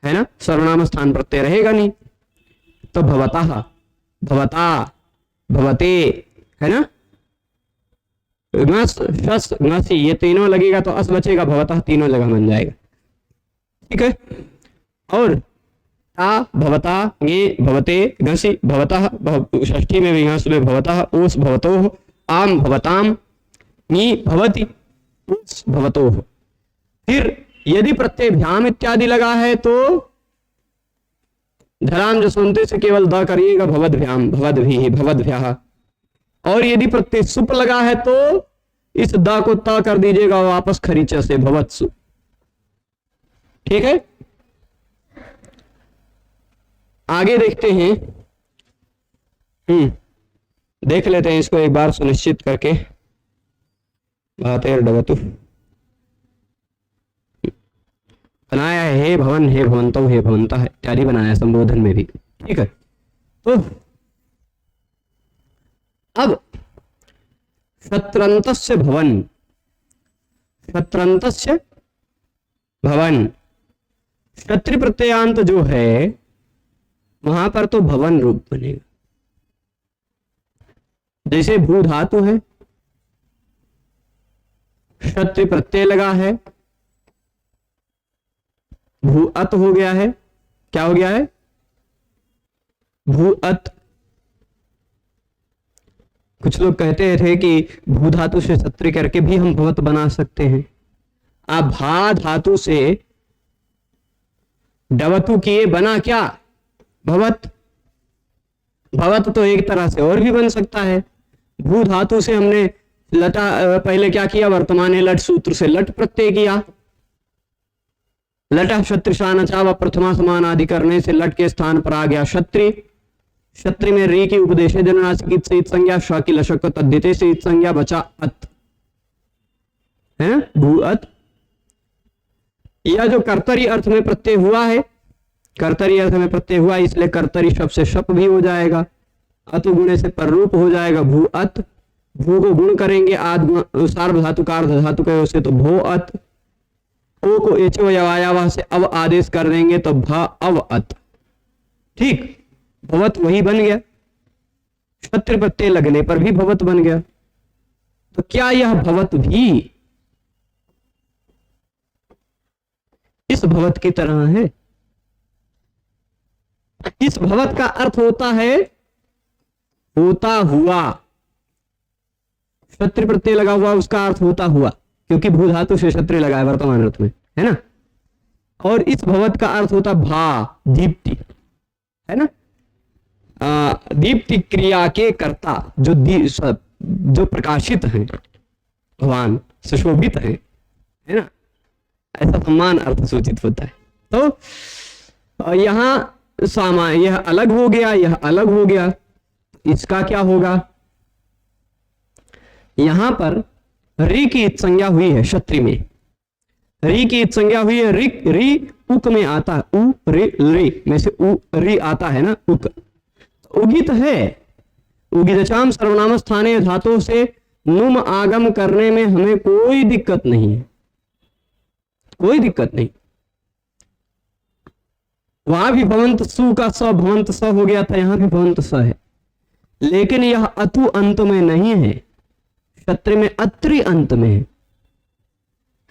है ना, सर्वनाम स्थान प्रत्यय रहेगा नहीं। तो भवतः, भवता, भवते, है ना, ngस, शस, ngसी, ये तीनों लगेगा तो अस बचेगा, भवतः तीनों जगह बन जाएगा। ठीक है। और ता, भवता, ङे, भवते, घसी, भवतः, षष्ठी में विघास में भवतः, ओस, भवतोः, आम, भवताम, ङी, भवति, उस, भवतोः। फिर यदि प्रत्यय भ्याम इत्यादि लगा है तो धराम जसवंते से केवल द करिएगा, भवद्भ्याम, भवद्भिः, भवद्भ्यः। और यदि प्रत्यय सुप लगा है तो इस द को त कर दीजिएगा वापस खरीचा से, भवत्सु। ठीक है। आगे देखते हैं। देख लेते हैं इसको एक बार सुनिश्चित करके। भातेर डबतु बनाया है, हे भवन, हे भवंतो, हे भवंता है इत्यादि बनाया संबोधन में भी। ठीक है। तो अब शत्रंतस्य भवन, शत्रंतस्य भवन, क्षत्रि प्रत्ययांत जो है वहां पर तो भवन रूप बनेगा। जैसे भू धातु है, क्षत्रि प्रत्यय लगा है, भूअत हो गया है। क्या हो गया है? भूअत। कुछ लोग कहते थे कि भू धातु से क्षत्रि करके भी हम भवत बना सकते हैं। आप भा धातु से डवतु किए, बना क्या? भवत। भवत तो एक तरह से और भी बन सकता है। भू धातु से हमने लटा, पहले क्या किया? वर्तमान लट सूत्र से लट प्रत्यय किया। लटा क्षत्रिशान अचाव प्रथमा समान आदि करने से लट के स्थान पर आ गया क्षत्रि। क्षत्रि में री की उपदेश जननासिक से इत संज्ञा, श की लशक तद्धिते से इत संज्ञा, बचा अत, है भूअत। यह जो कर्तरी अर्थ में प्रत्यय हुआ है, कर्तरी अर्थ में प्रत्यय हुआ इसलिए कर्तरी शब्द से शप भी हो जाएगा, अतु गुणे से पररूप हो जाएगा भूअत। भू को गुण करेंगे आद सार्व धातु का अर्ध धातु का से तो भोअत। ओ को एचो यवायावा से अव आदेश कर देंगे तो भ अव अत। ठीक, भवत वही बन गया। क्षत्रि प्रत्यय लगने पर भी भवत बन गया। तो क्या यह भवत भी इस भवत की तरह है? इस भवत का अर्थ होता है होता हुआ। क्षत्रि प्रत्यय लगा हुआ उसका अर्थ होता हुआ, क्योंकि भू धातु से क्षत्रि लगा है वर्तमान अर्थ में, है ना। और इस भवत का अर्थ होता भा, दीप्ति, है ना। दीप्ति क्रिया के कर्ता, जो प्रकाशित हैं, भगवान सुशोभित है ना, ऐसा सम्मान अर्थ सूचित होता है। तो यहां सामा, यह अलग हो गया, यह अलग हो गया। इसका क्या होगा? यहां पर री की इत संज्ञा हुई है क्षत्रि में, री की इत संज्ञा हुई है। री री उक में आता है, उ री री में से उ री आता है ना, उक। उगित है। उगितचाम सर्वनाम स्थानीय धातु से नुम आगम करने में हमें कोई दिक्कत नहीं है, कोई दिक्कत नहीं। वहां भी भवंत सु का स भवंत स हो गया था, यहां भी भवंत स है, लेकिन यह अतु अंत में नहीं है, क्षत्रि में अत्रि अंत में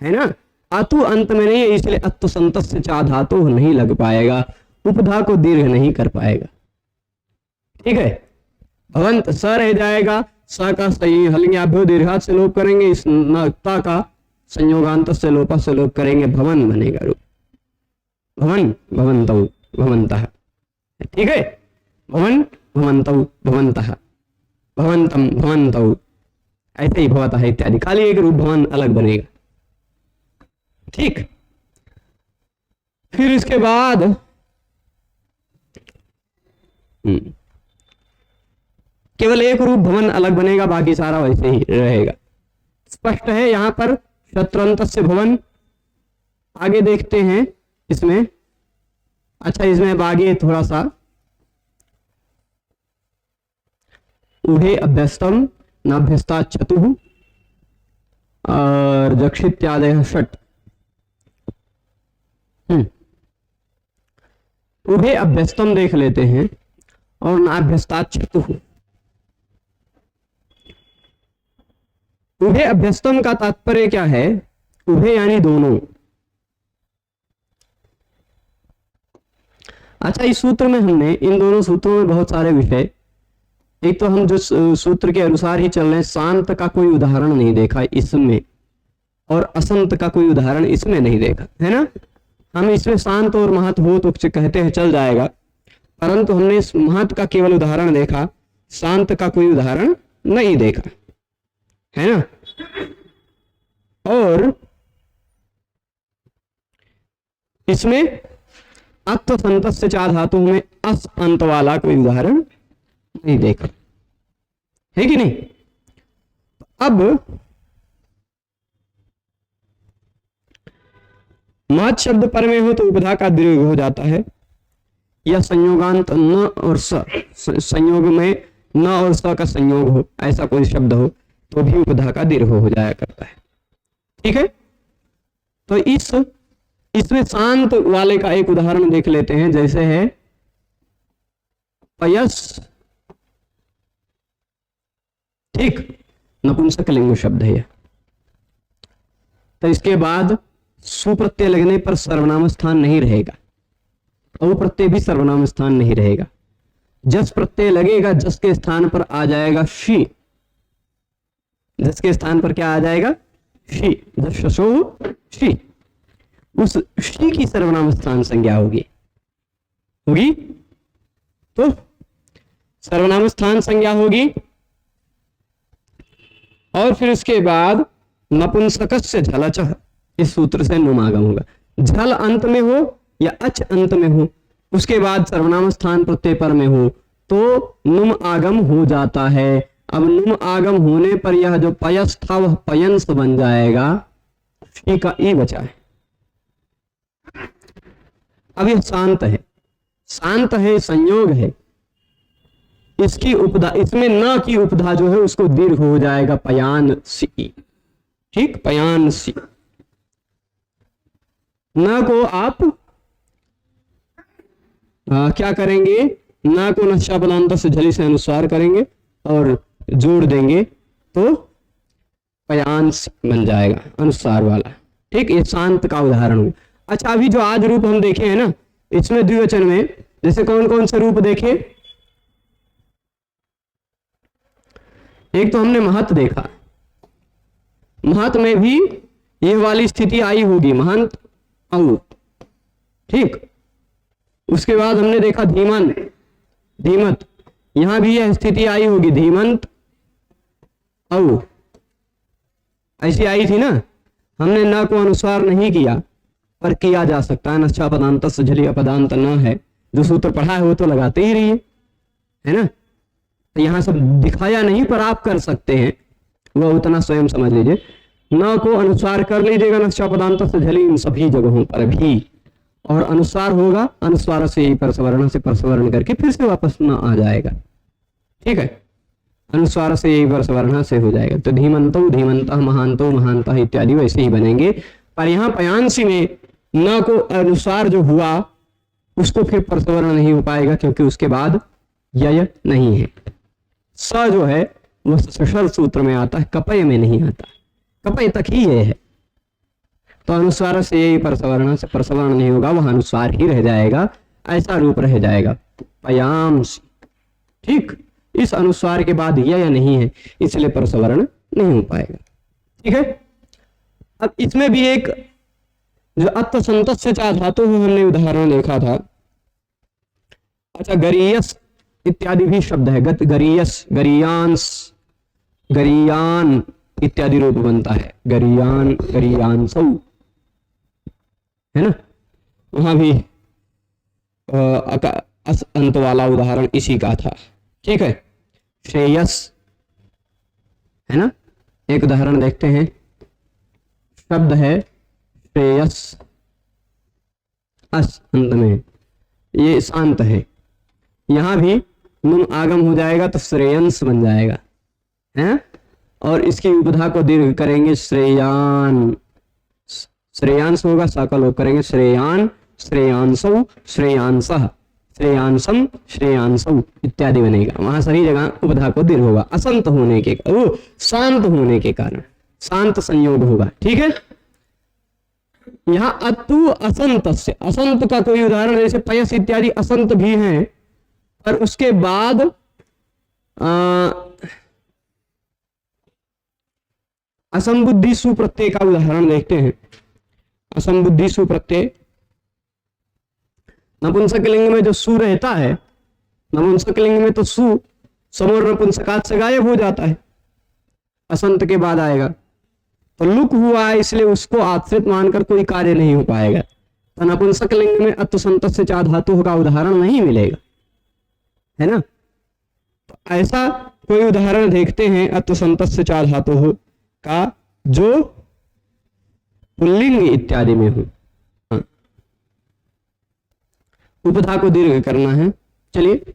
है ना। अतु अंत में नहीं है, इसलिए अत्तु संतस्य चा धातु नहीं लग पाएगा, उपधा को दीर्घ नहीं कर पाएगा। ठीक है, भवंत स रह जाएगा, स का सही हलिंग्याभ्यो दीर्घात से लोप करेंगे, इस नक्ता का संयोगांत से लोपा से लोप करेंगे, भवन बनेगा रूप। भवन भवन्तौ भवन्तः। ठीक है, भवन भवन्तौ भवन्तः, भवन्तम भवन्तौ, ऐसे ही भवतः इत्यादि, खाली एक रूप भवन अलग बनेगा। ठीक, फिर इसके बाद केवल एक रूप भवन अलग बनेगा, बाकी सारा वैसे ही रहेगा। स्पष्ट है यहां पर शत्रंतस्य भवन। आगे देखते हैं इसमें। अच्छा, इसमें अब आगे थोड़ा सा उभे अभ्यस्तम नाभ्यस्ता चतुः और जक्षित्यादय षट। उभे अभ्यस्तम देख लेते हैं और नाभ्यस्तात् चतुः। उभे अभ्यस्तम का तात्पर्य क्या है? उभे यानी दोनों। अच्छा, इस सूत्र में हमने इन दोनों सूत्रों में बहुत सारे विषय, एक तो हम जो सूत्र के अनुसार ही चल रहे हैं, शांत का कोई उदाहरण नहीं देखा इसमें और असंत का कोई उदाहरण इसमें नहीं देखा, है ना। हम इसमें शांत और महत हो तो कहते हैं चल जाएगा, परंतु हमने इस महत का केवल उदाहरण देखा, शांत का कोई उदाहरण नहीं देखा, है ना। और इसमें अत्थ संतस्य चा धातु में अस अंत वाला कोई उदाहरण नहीं देखा, है कि नहीं। अब महत शब्द पर में हो तो उपधा का दीर्घ हो जाता है, या संयोगांत न और स, संयोग में न और स का संयोग हो, ऐसा कोई शब्द हो तो भी उपधा का दीर्घ हो जाया करता है, ठीक है। तो इसमें शांत वाले का एक उदाहरण देख लेते हैं, जैसे है पयस, ठीक, नपुंसक लिंग शब्द है। तो इसके बाद सुप्रत्यय लगने पर सर्वनाम स्थान नहीं रहेगा, औ प्रत्यय भी सर्वनाम स्थान नहीं रहेगा। जस प्रत्यय लगेगा, जस के स्थान पर आ जाएगा शी, जस के स्थान पर क्या आ जाएगा? शी, जस शशो शी, उस शी की सर्वनाम स्थान संज्ञा होगी तो सर्वनाम स्थान संज्ञा होगी। और फिर उसके बाद नपुंसकस्य झलच, इस सूत्र से नुम आगम होगा। झल अंत में हो या अच अंत में हो, उसके बाद सर्वनाम स्थान प्रत्यय पर में हो तो नुम आगम हो जाता है। अब नुम आगम होने पर यह जो पयस था वह पयंस बन जाएगा, शी का ई बचा है। अब यह शांत है, शांत है, संयोग है, इसकी उपधा, इसमें न की उपधा जो है उसको दीर्घ हो जाएगा, पयान सी, ठीक, पयान सी। न को आप क्या करेंगे? न को नशा पदांत से झली से अनुस्वार करेंगे और जोड़ देंगे तो पयांश बन जाएगा, अनुस्वार वाला, ठीक। ये शांत का उदाहरण हुआ। अच्छा, अभी जो आज रूप हम देखे हैं ना, इसमें द्विवचन में जैसे कौन कौन से रूप देखे? एक तो हमने महत देखा, महत में भी ये वाली स्थिति आई होगी, महंत औ, ठीक। उसके बाद हमने देखा धीमंत, धीमत, यहां भी यह स्थिति आई होगी, धीमंत औ, ऐसी आई थी ना। हमने न को अनुस्वार नहीं किया पर किया जा सकता है, नच्छा पदांत सजली अपदांत न है, जो सूत्र पढ़ा है वो तो लगाते ही रहिए, है ना। तो यहां सब दिखाया नहीं पर आप कर सकते हैं, वह उतना स्वयं समझ लीजिए। न को अनुस्वार कर लीजिएगा नच्छा पदांत सजली इन सभी जगहों पर भी, और अनुस्वार होगा, अनुस्वार से यही परसवर्ण से परसवर्ण करके फिर से वापस न आ जाएगा, ठीक है। अनुस्वार से यही परसवर्ण से हो जाएगा। तो धीमंतो धीमंतः, महांतो महांतः इत्यादि वैसे ही बनेंगे। पर यहाँ पयांशी में न को अनुस्वार जो हुआ उसको फिर परसवर्ण नहीं हो पाएगा, क्योंकि उसके बाद यय नहीं है। स जो है वह सशल सूत्र में आता है, कपय में नहीं आता, कपय तक ही ये है। तो अनुस्वार से यही परसवर्ण से परसवर्ण नहीं होगा, वह अनुस्वार ही रह जाएगा, ऐसा रूप रह जाएगा पयांश, ठीक। इस अनुस्वार के बाद यह नहीं है, इसलिए परसवर्ण नहीं हो पाएगा, ठीक है। अब इसमें भी एक जो अत्थ संतस्य चा धातु हमने उदाहरण देखा था। अच्छा, गरीयस इत्यादि भी शब्द है, गत गरीयस, गरीयांस, गरीयान इत्यादि रूप बनता है, गरीयान, गरीयांसौ, है ना। वहां भी अस अंत वाला उदाहरण इसी का था, ठीक है। श्रेयस, है ना, एक उदाहरण देखते हैं, शब्द है श्रेयस, अस अंत में, ये शांत है, यहां भी नुम आगम हो जाएगा तो श्रेयंस बन जाएगा, है। और इसकी उपधा को दीर्घ करेंगे, श्रेयान, श्रेयांश होगा, साका लोग करेंगे श्रेयान, श्रेयांसौ श्रेयांसः, श्रेयांसम श्रेयांसौ इत्यादि बनेगा। वहां सभी जगह उपधा को दीर्घ होगा, असंत होने के, वो शांत होने के कारण शांत संयोग होगा। ठीक है, यहाँ अतु असंत से, असंत का कोई उदाहरण जैसे पयस इत्यादि असंत भी हैं, पर उसके बाद असंबुद्धि सुप्रत्यय का उदाहरण देखते हैं। असंबुद्धि सुप्रत्यय, नपुंसक लिंग में जो सु रहता है, नपुंसक लिंग में तो सु समोर नपुंसकात से गायब हो जाता है, असंत के बाद आएगा तो लुक हुआ है, इसलिए उसको आश्रित मानकर कोई कार्य नहीं हो पाएगा। तो नपुंसक लिंग में अत्वसंत से चा धातु का उदाहरण नहीं मिलेगा, है ना। तो ऐसा कोई उदाहरण देखते हैं अत्वसंत से चा धातु का जो पुल्लिंग इत्यादि में हो। उपधा को दीर्घ करना है। चलिए,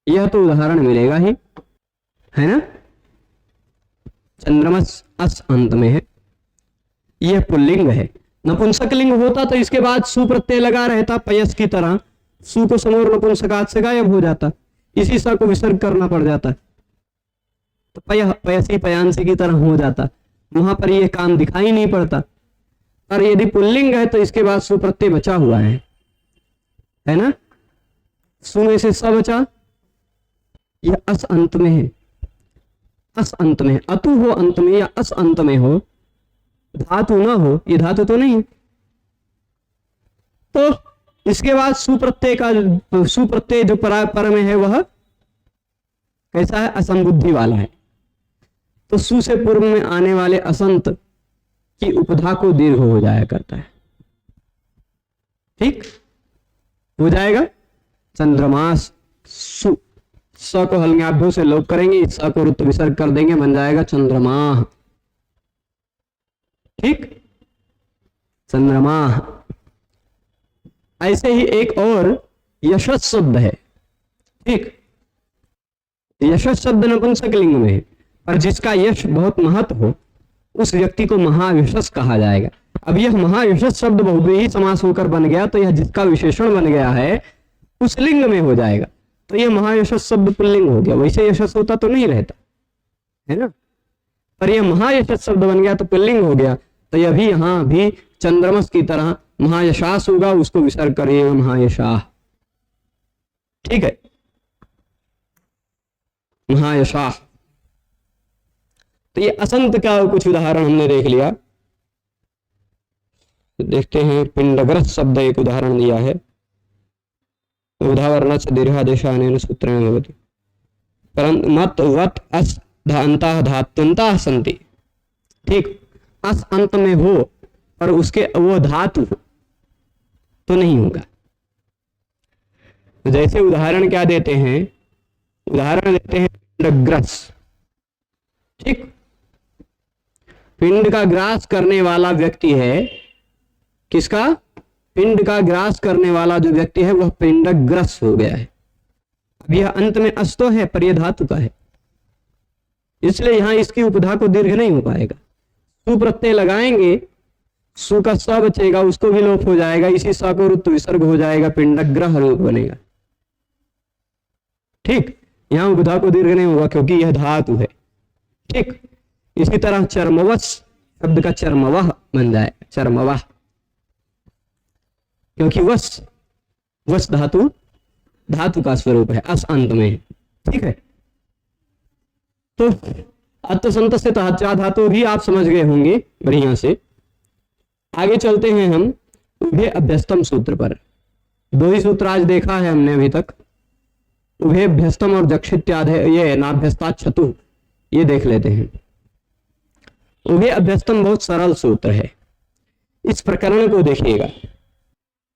यह तो उदाहरण मिलेगा ही, है ना। चंद्रमस अस अंत में है, यह पुल्लिंग है। नपुंसक लिंग होता तो इसके बाद सु प्रत्यय लगा रहता पयस की तरह, सु को समोर नपुंसकात से गायब हो जाता, इसी सा को विसर्ग करना पड़ जाता, तो पयसी पयांसी की तरह हो जाता, वहां पर यह काम दिखाई नहीं पड़ता। और यदि पुल्लिंग है तो इसके बाद सु प्रत्यय बचा हुआ है ना, सु में से स बचा, यह अस अंत में है, अस अंत में, अतु हो अंत में या अस अंत में हो, धातु ना हो, ये धातु तो नहीं है। तो इसके बाद सुप्रत्यय का, सुप्रत्यय जो पर में है वह कैसा है, असंबुद्धि वाला है। तो सु से पूर्व में आने वाले असंत की उपधा को दीर्घ हो जाया करता है। ठीक हो जाएगा। चंद्रमास, सु, स को हल्ङ्याभ्यो से लोप करेंगे, स को रुत्त विसर्ग कर देंगे, बन जाएगा चंद्रमा। ठीक, चंद्रमा। ऐसे ही एक और यशस शब्द है। ठीक, यशस शब्द नपुंसक लिंग में है, पर जिसका यश बहुत महत्व हो उस व्यक्ति को महायशस कहा जाएगा। अब यह महायशस शब्द बहुव्रीहि समास होकर बन गया, तो यह जिसका विशेषण बन गया है उस लिंग में हो जाएगा, तो यह महायशस शब्द पुल्लिंग हो गया। वैसे यशस होता तो नहीं रहता, है ना, पर यह महायशस शब्द बन गया तो पुल्लिंग हो गया। तो यह भी यहां भी चंद्रमस की तरह महायशास होगा, उसको विसर्ग करिएगा महायशाह। ठीक है, महायशाह। तो ये असंत का कुछ उदाहरण हमने देख लिया। देखते हैं, पिंडग्रस्त शब्द एक उदाहरण दिया है। उदाहरण दीर्घादेशानेन सूत्रेण भवति, परंतु मत वत अस धांता धात्वंता संति। ठीक, अस अंत में हो और उसके वो धातु तो नहीं होगा। जैसे उदाहरण क्या देते हैं, उदाहरण देते हैं पिंडग्रस्त। ठीक, पिंड का ग्रास करने वाला व्यक्ति है, किसका, पिंड का ग्रास करने वाला जो व्यक्ति है वह पिंडग्रस्त हो गया है। अब यह अंत में अस तो है पर यह धातु का है, इसलिए यहां इसकी उपधा को दीर्घ नहीं हो पाएगा। सु प्रत्यय लगाएंगे, सु का स बचेगा, उसको भी लोप हो जाएगा, इसी स को रुत्त विसर्ग हो जाएगा, पिंडग्रह रूप बनेगा। ठीक, यहां उपधा को दीर्घ नहीं होगा क्योंकि यह धातु है। ठीक, इसी तरह चर्मवस शब्द का चर्मवह बन जाए, चर्मवह, क्योंकि वस, वस धातु, धातु का स्वरूप है, अस अंत में है। ठीक है, तो अत्वसंत से चा धातु भी आप समझ गए होंगे बढ़िया से। आगे चलते हैं हम उभय अभ्यस्तम सूत्र पर। दो ही सूत्र आज देखा है हमने अभी तक, उभय अभ्यस्तम और जक्षित्यादि, ये नाभ्यस्तात् छतु, ये देख लेते हैं। उभय अभ्यस्तम बहुत सरल सूत्र है। इस प्रकरण को देखिएगा,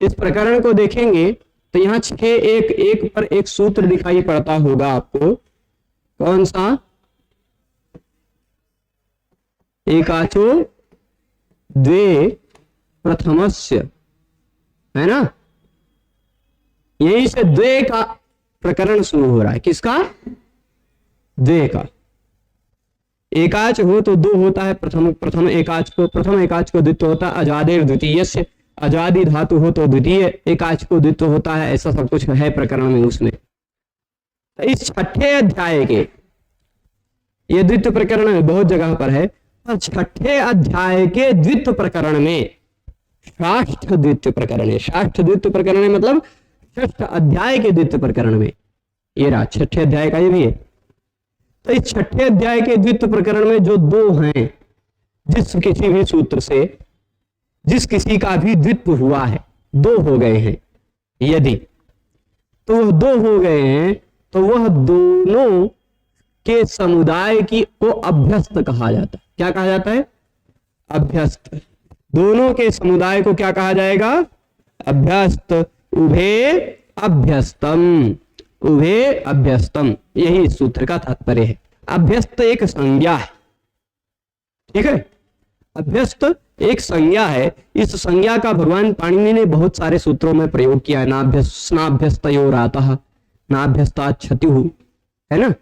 इस प्रकरण को देखेंगे तो यहाँ 6 एक पर एक सूत्र दिखाई पड़ता होगा आपको। कौन सा, एकाचो द्वे प्रथमस्य, है ना, यहीं से द्वे का प्रकरण शुरू हो रहा है। किसका, द्वे का। एकाच हो तो दो होता है, प्रथम एकाच को द्वित्व होता है, अजादेर द्वितीय से, अजादि धातु हो तो द्वितीय एकाच को द्वित्व होता है, ऐसा सब कुछ है प्रकरण में उसमें। तो इस छठे अध्याय के, ये द्वित्व प्रकरण में बहुत जगह पर है, और छठे अध्याय के द्वित्व प्रकरण में षष्ठ द्वित्व प्रकरण है। षष्ठ द्वित्व प्रकरण है मतलब षष्ठ अध्याय के द्वित्व प्रकरण में, ये रहा छठे अध्याय का, ये भी है। तो इस छठे अध्याय के द्वित्व प्रकरण में जो दो हैं, जिस किसी भी सूत्र से जिस किसी का भी द्वित्व हुआ है, दो हो गए हैं यदि, तो वह दो हो गए हैं तो वह दोनों के समुदाय की को अभ्यस्त कहा जाता है। क्या कहा जाता है? अभ्यस्त। दोनों के समुदाय को क्या कहा जाएगा? अभ्यस्त। उभे अभ्यस्तम, उभे अभ्यस्तम, यही इस सूत्र का तात्पर्य है। अभ्यस्त एक संज्ञा है, ठीक है, अभ्यस्त एक संज्ञा है। इस संज्ञा का भगवान पाणिनि ने बहुत सारे सूत्रों में प्रयोग किया है। नाभ्यस्तयोरातः, नाभ्यस्तात् क्षतिः, है ना,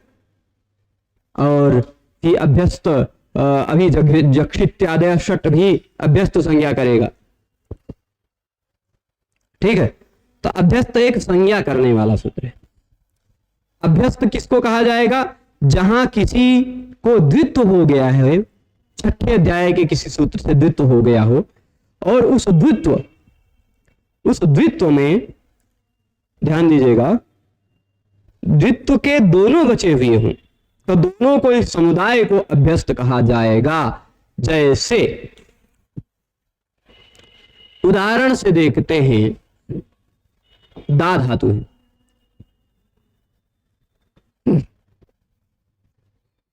और ये अभ्यस्त अभी जक्षित्यादय षट भी अभ्यस्त संज्ञा करेगा, ठीक है। तो अभ्यस्त एक संज्ञा करने वाला सूत्र है। अभ्यस्त किसको कहा जाएगा? जहां किसी को द्वित्व हो गया है, छठे अध्याय के किसी सूत्र से द्वित्व हो गया हो, और उस द्वित्व में ध्यान दीजिएगा, द्वित्व के दोनों बचे हुए हों, तो दोनों को इस समुदाय को अभ्यस्त कहा जाएगा। जैसे उदाहरण से देखते हैं, दा धातु है,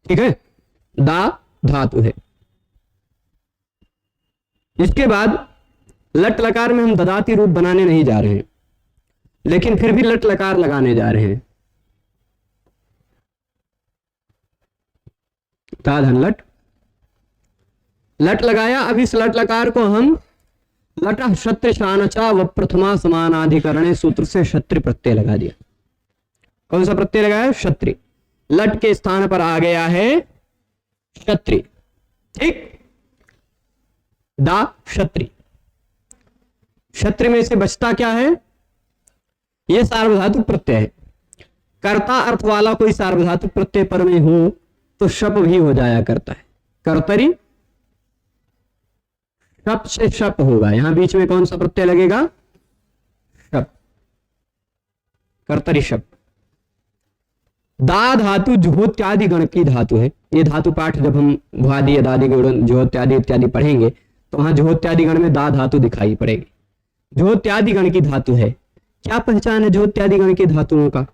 ठीक है, दा धातु है। इसके बाद लट लकार में हम ददाती रूप बनाने नहीं जा रहे हैं, लेकिन फिर भी लट लकार लगाने जा रहे हैं। दा धन लट, लट लगाया। अब इस लट लकार को हम लट क्षत्रि शानचा व प्रथमा समानाधिकरणे सूत्र से क्षत्रि प्रत्यय लगा दिया। कौन सा प्रत्यय लगाया? क्षत्रि। लट के स्थान पर आ गया है क्षत्रि, ठीक, दा क्षत्रि। क्षत्रि में से बचता क्या है? यह सार्वधातुक प्रत्यय है। कर्ता अर्थ वाला कोई सार्वधातुक प्रत्यय पर में हो तो शप भी हो जाया करता है। कर्तरी, शप से शप होगा। यहां बीच में कौन सा प्रत्यय लगेगा? शप, कर्तरी शप। दा धातु जुहोत्यादि गण की धातु है। ये धातु पाठ जब हम भुआदि अदादि जुहोत्यादि इत्यादि पढ़ेंगे तो वहां जुहोत्यादि गण में दा धातु दिखाई पड़ेगी। जुहोत्यादि गण की धातु है। क्या पहचान है जुहोत्यादि गण की धातुओं का?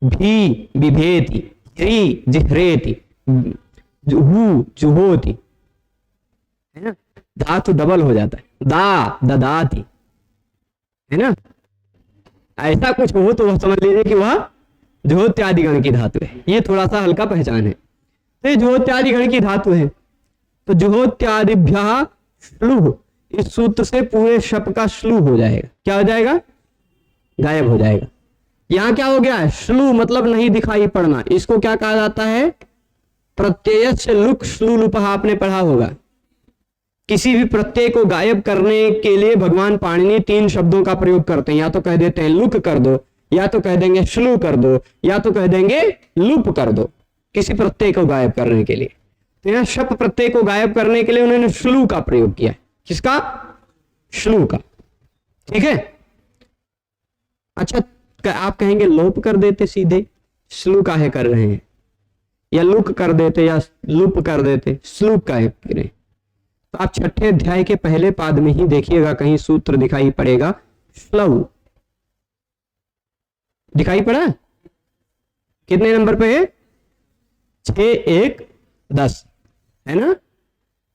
भी बिभेति, ह्री जिह्रेति, जुहू जुहोति, है ना, धातु डबल हो जाता है। दा ददाति, है ना, ऐसा कुछ हो तो वह समझ लीजिए कि वह जुहोत्यादि गण की धातु है। ये थोड़ा सा हल्का पहचान है। तो जुहोत्यादि गण की धातु है, तो जुहोत्यादिभ्यः श्लुः, इस सूत्र से पूरे शप का श्लू हो जाएगा। क्या हो जाएगा? गायब हो जाएगा। यहां क्या हो गया है? श्लू मतलब नहीं दिखाई पड़ना। इसको क्या कहा जाता है? प्रत्यय से लुक श्लू लुपः, आपने पढ़ा होगा। किसी भी प्रत्यय को गायब करने के लिए भगवान पाणिनि तीन शब्दों का प्रयोग करते हैं। या तो कह देते हैं लुक कर दो, या तो कह देंगे श्लू कर दो, या तो कह देंगे लुप कर दो, किसी प्रत्यय को गायब करने के लिए। तो यहां शप प्रत्यय को गायब करने के लिए उन्होंने श्लू का प्रयोग किया है। किसका? श्लू का, ठीक है। अच्छा, आप कहेंगे लोप कर देते सीधे, श्लू काहे कर रहे हैं, या लुक कर देते, या लुप कर देते, श्लू काहे करें? तो आप छठे अध्याय के पहले पाद में ही देखिएगा, कहीं सूत्र दिखाई पड़ेगा श्लऊ, दिखाई पड़ा? कितने नंबर पे है? 6-1-10, है ना।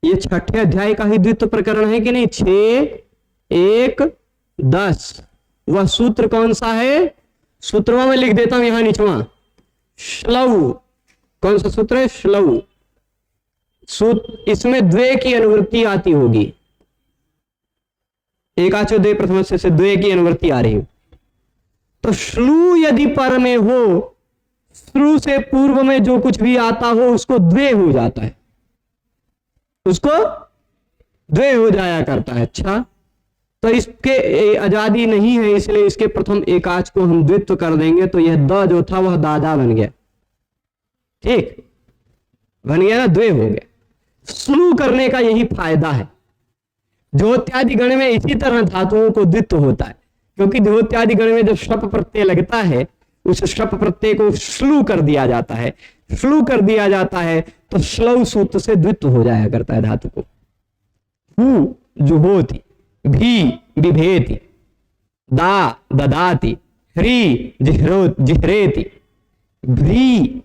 ये छठे अध्याय का ही द्वितीय प्रकरण है कि नहीं? 6-1-10। वह सूत्र कौन सा है? सूत्रों में लिख देता हूं यहां नीचवा, श्लऊ। कौन सा सूत्र है? श्लऊ। सूत्र, इसमें द्वे की अनुवृत्ति आती होगी। एकाचो द्वे प्रथम से द्वे की अनुवृत्ति आ रही है। तो श्लू यदि पर में हो, श्लू से पूर्व में जो कुछ भी आता हो उसको द्वे हो जाता है, उसको द्वे हो जाया करता है। अच्छा, तो इसके आजादी नहीं है, इसलिए इसके प्रथम एकाच को हम द्वित्व कर देंगे, तो यह द जो था वह दादा बन गया। ठीक बन गया ना, द्वे हो गया। श्लू करने का यही फायदा है। ज्योत्यादि गण में इसी तरह धातुओं को द्वित्व होता है, क्योंकि ज्योत्यादि गण में जब शप प्रत्यय लगता है उस शप प्रत्यय को श्लू कर दिया जाता है। श्लू कर दिया जाता है तो श्लौ सूत्र से द्वित्व हो जाया करता है धातु को। हु जुहोति, भी बिभेति, दा ददाति, ह्री जिह्रेति, भ्री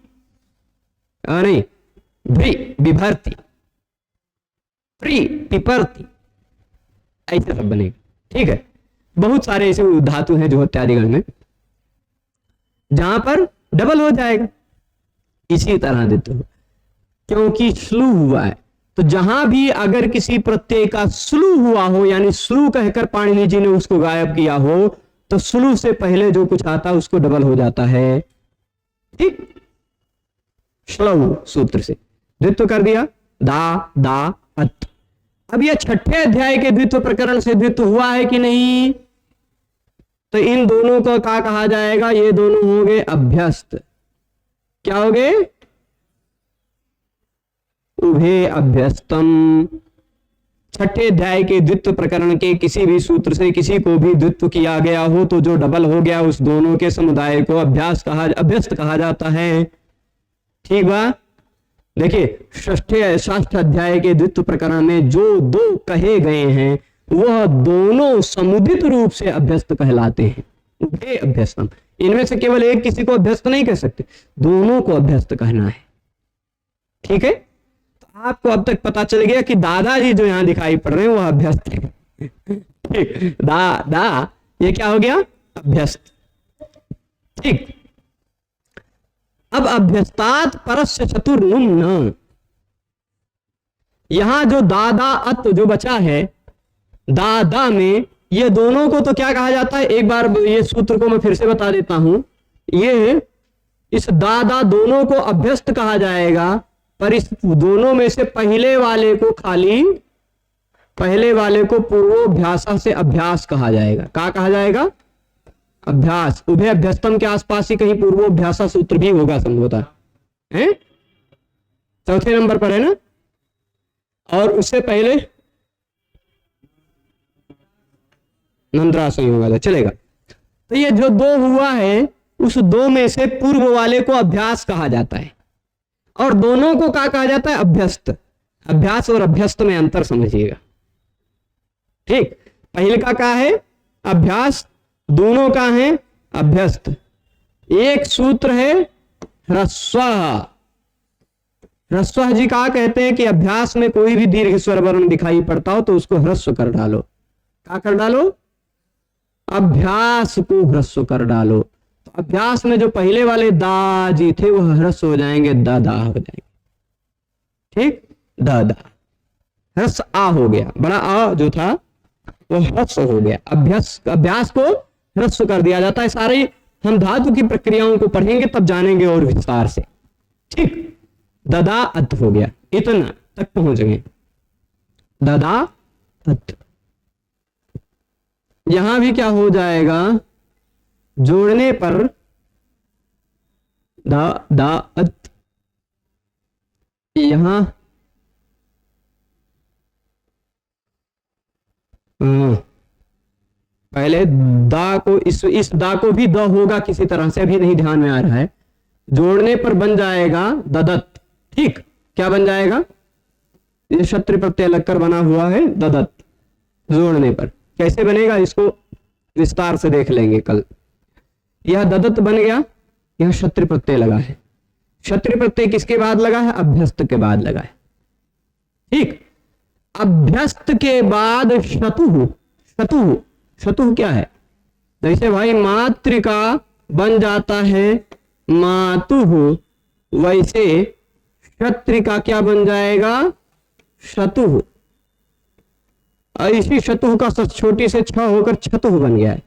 नहीं भ्री बिभर्ति, प्री पिपरति, ऐसे सब बनेगा। ठीक है, बहुत सारे ऐसे धातु हैं जो ज्योत्यादिगण में जहां पर डबल हो जाएगा। इसी तरह देते हो, क्योंकि श्लू हुआ है, तो जहां भी अगर किसी प्रत्यय का श्लू हुआ हो, यानी श्लू कहकर पाणिनि जी ने उसको गायब किया हो, तो श्लू से पहले जो कुछ आता है उसको डबल हो जाता है। ठीक, श्लौ सूत्र से द्वित्व कर दिया, दा दा अत। अब यह छठे अध्याय के द्वित्व प्रकरण से द्वित्व हुआ है कि नहीं, तो इन दोनों को क्या कहा जाएगा, ये दोनों हो गए अभ्यस्त। क्या हो गए, उभे अभ्यस्तम। छठे अध्याय के द्वित्व प्रकरण के किसी भी सूत्र से किसी को भी द्वित्व किया गया हो तो जो डबल हो गया उस दोनों के समुदाय को अभ्यस्त कहा जाता है। ठीक बा, देखिए षष्ठ अध्याय के द्वित्व प्रकरण में जो दो कहे गए हैं वह दोनों समुदित रूप से अभ्यस्त कहलाते हैं। उभे अभ्यस्तम, इनमें से केवल एक किसी को अभ्यस्त नहीं कह सकते, दोनों को अभ्यस्त कहना है। ठीक है, तो आपको अब तक पता चल गया कि दादाजी जो यहां दिखाई पड़ रहे हैं वह अभ्यस्त है। ठीक, दा ये क्या हो गया, अभ्यस्त। ठीक, अब अभ्यस्तात परस्य चतुर्नुम्न, यहां जो दादा अत जो बचा है, दादा में ये दोनों को तो क्या कहा जाता है, एक बार ये सूत्र को मैं फिर से बता देता हूं। ये इस दादा दोनों को अभ्यस्त कहा जाएगा, पर इस दोनों में से पहले वाले को पूर्वोभ्यासा से अभ्यास कहा जाएगा। क्या कहा जाएगा, अभ्यास। उभय अभ्यस्तम के आसपास ही कहीं पूर्वोभ्यासा सूत्र भी होगा संभवतः, है चौथे नंबर पर है ना, और उससे पहले नंतरा संयोग होगा, चलेगा। तो ये जो दो हुआ है उस दो में से पूर्व वाले को अभ्यास कहा जाता है, और दोनों को क्या कहा जाता है, अभ्यस्त। अभ्यास और अभ्यस्त में अंतर समझिएगा। ठीक, पहले का क्या है, अभ्यास, दोनों का है अभ्यस्त। एक सूत्र है ह्रस्व। ह्रस्व जी का कहते हैं कि अभ्यास में कोई भी दीर्घ स्वर वर्ण दिखाई पड़ता हो तो उसको ह्रस्व कर डालो। क्या कर डालो, अभ्यास को ह्रस्व कर डालो। तो अभ्यास में जो पहले वाले दा जी थे वह ह्रस्व हो जाएंगे, दादा हो जाएंगे। ठीक, दादा ह्रस्व आ हो गया, बड़ा आ जो था वो ह्रस्व हो गया। अभ्यास को ह्रस्व कर दिया जाता है। सारे हम धातु की प्रक्रियाओं को पढ़ेंगे तब जानेंगे और विस्तार से। ठीक, ददा अत हो गया, इतना तक पहुंच गए, ददा अत। यहां भी क्या हो जाएगा, जोड़ने पर दा अत। यहां पहले दा को इस दा को भी द होगा किसी तरह से, अभी नहीं ध्यान में आ रहा है। जोड़ने पर बन जाएगा ददत। ठीक, क्या बन जाएगा, ये क्षत्रि प्रत्यय लगकर बना हुआ है ददत। जोड़ने पर कैसे बनेगा इसको विस्तार से देख लेंगे कल। यह ददत बन गया, यह क्षत्रि प्रत्यय लगा है। क्षत्रि प्रत्यय किसके बाद लगा है, अभ्यस्त के बाद लगा है। ठीक, अभ्यस्त के बाद शतुः। शतुः, शतुः क्या है, जैसे भाई मातृका बन जाता है मातुः, वैसे क्षत्रि का क्या बन जाएगा, शतुः। इसी शतुः का छोटी से छ होकर छतुः बन गया है।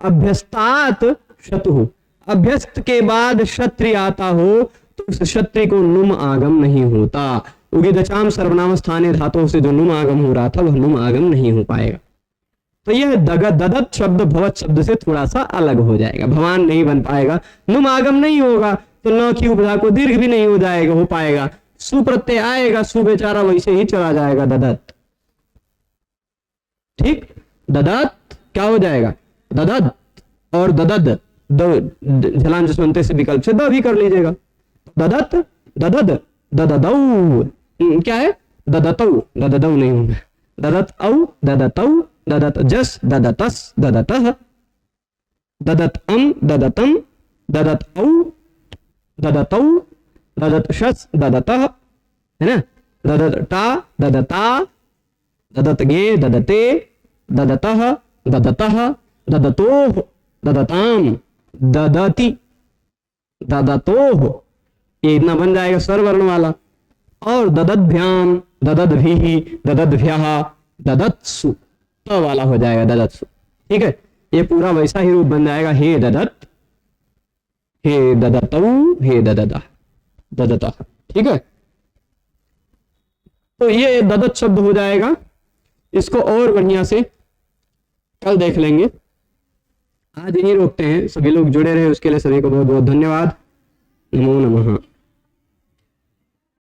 अभ्यस्तात शतुः, अभ्यस्त के बाद क्षत्रिय आता हो तो उस क्षत्रिय को नुम आगम नहीं होता। उगिदचाम सर्वनाम स्थानीय धातुओं से जो नुम आगम हो रहा था वह नुम आगम नहीं हो पाएगा। तो यह ददत शब्द भवत शब्द से थोड़ा सा अलग हो जाएगा, भवान नहीं बन पाएगा, नुम आगम नहीं होगा तो न की उपधा को दीर्घ भी नहीं हो जाएगा, हो पाएगा, सुप्रत्यय आएगा, सु बेचारा वैसे ही चला जाएगा ददत। ठीक, ददत क्या हो जाएगा, ददत और ददद झलान जसवंते से विकल्प से द भी कर लीजिएगा। ददत ददद दददौ क्या है, ददतौ दददौ नहीं होगा, ददत औ ददतौ ददत जस ददतस ददतः ददत ददतम ददत औ ददतौ ददत शस ददतः, है ना, ददत टा ददता ददत गे ददते ददतः ददतः ददतोः ददताम ददति ददतोः, ये इतना बन जाएगा स्वर वर्ण वाला। और ददद्भ्याम ददद्भिः ददद्भ्यः ददत्सु त वाला हो जाएगा ददत्सु। ठीक है, ये पूरा वैसा ही रूप बन जाएगा, हे ददत हे ददतौ हे ददतः ददतः। ठीक है, तो ये ददत शब्द हो जाएगा। इसको और बढ़िया से कल देख लेंगे, आज यहीं रोकते हैं। सभी लोग जुड़े रहे उसके लिए सभी को बहुत बहुत धन्यवाद। नमो नमः।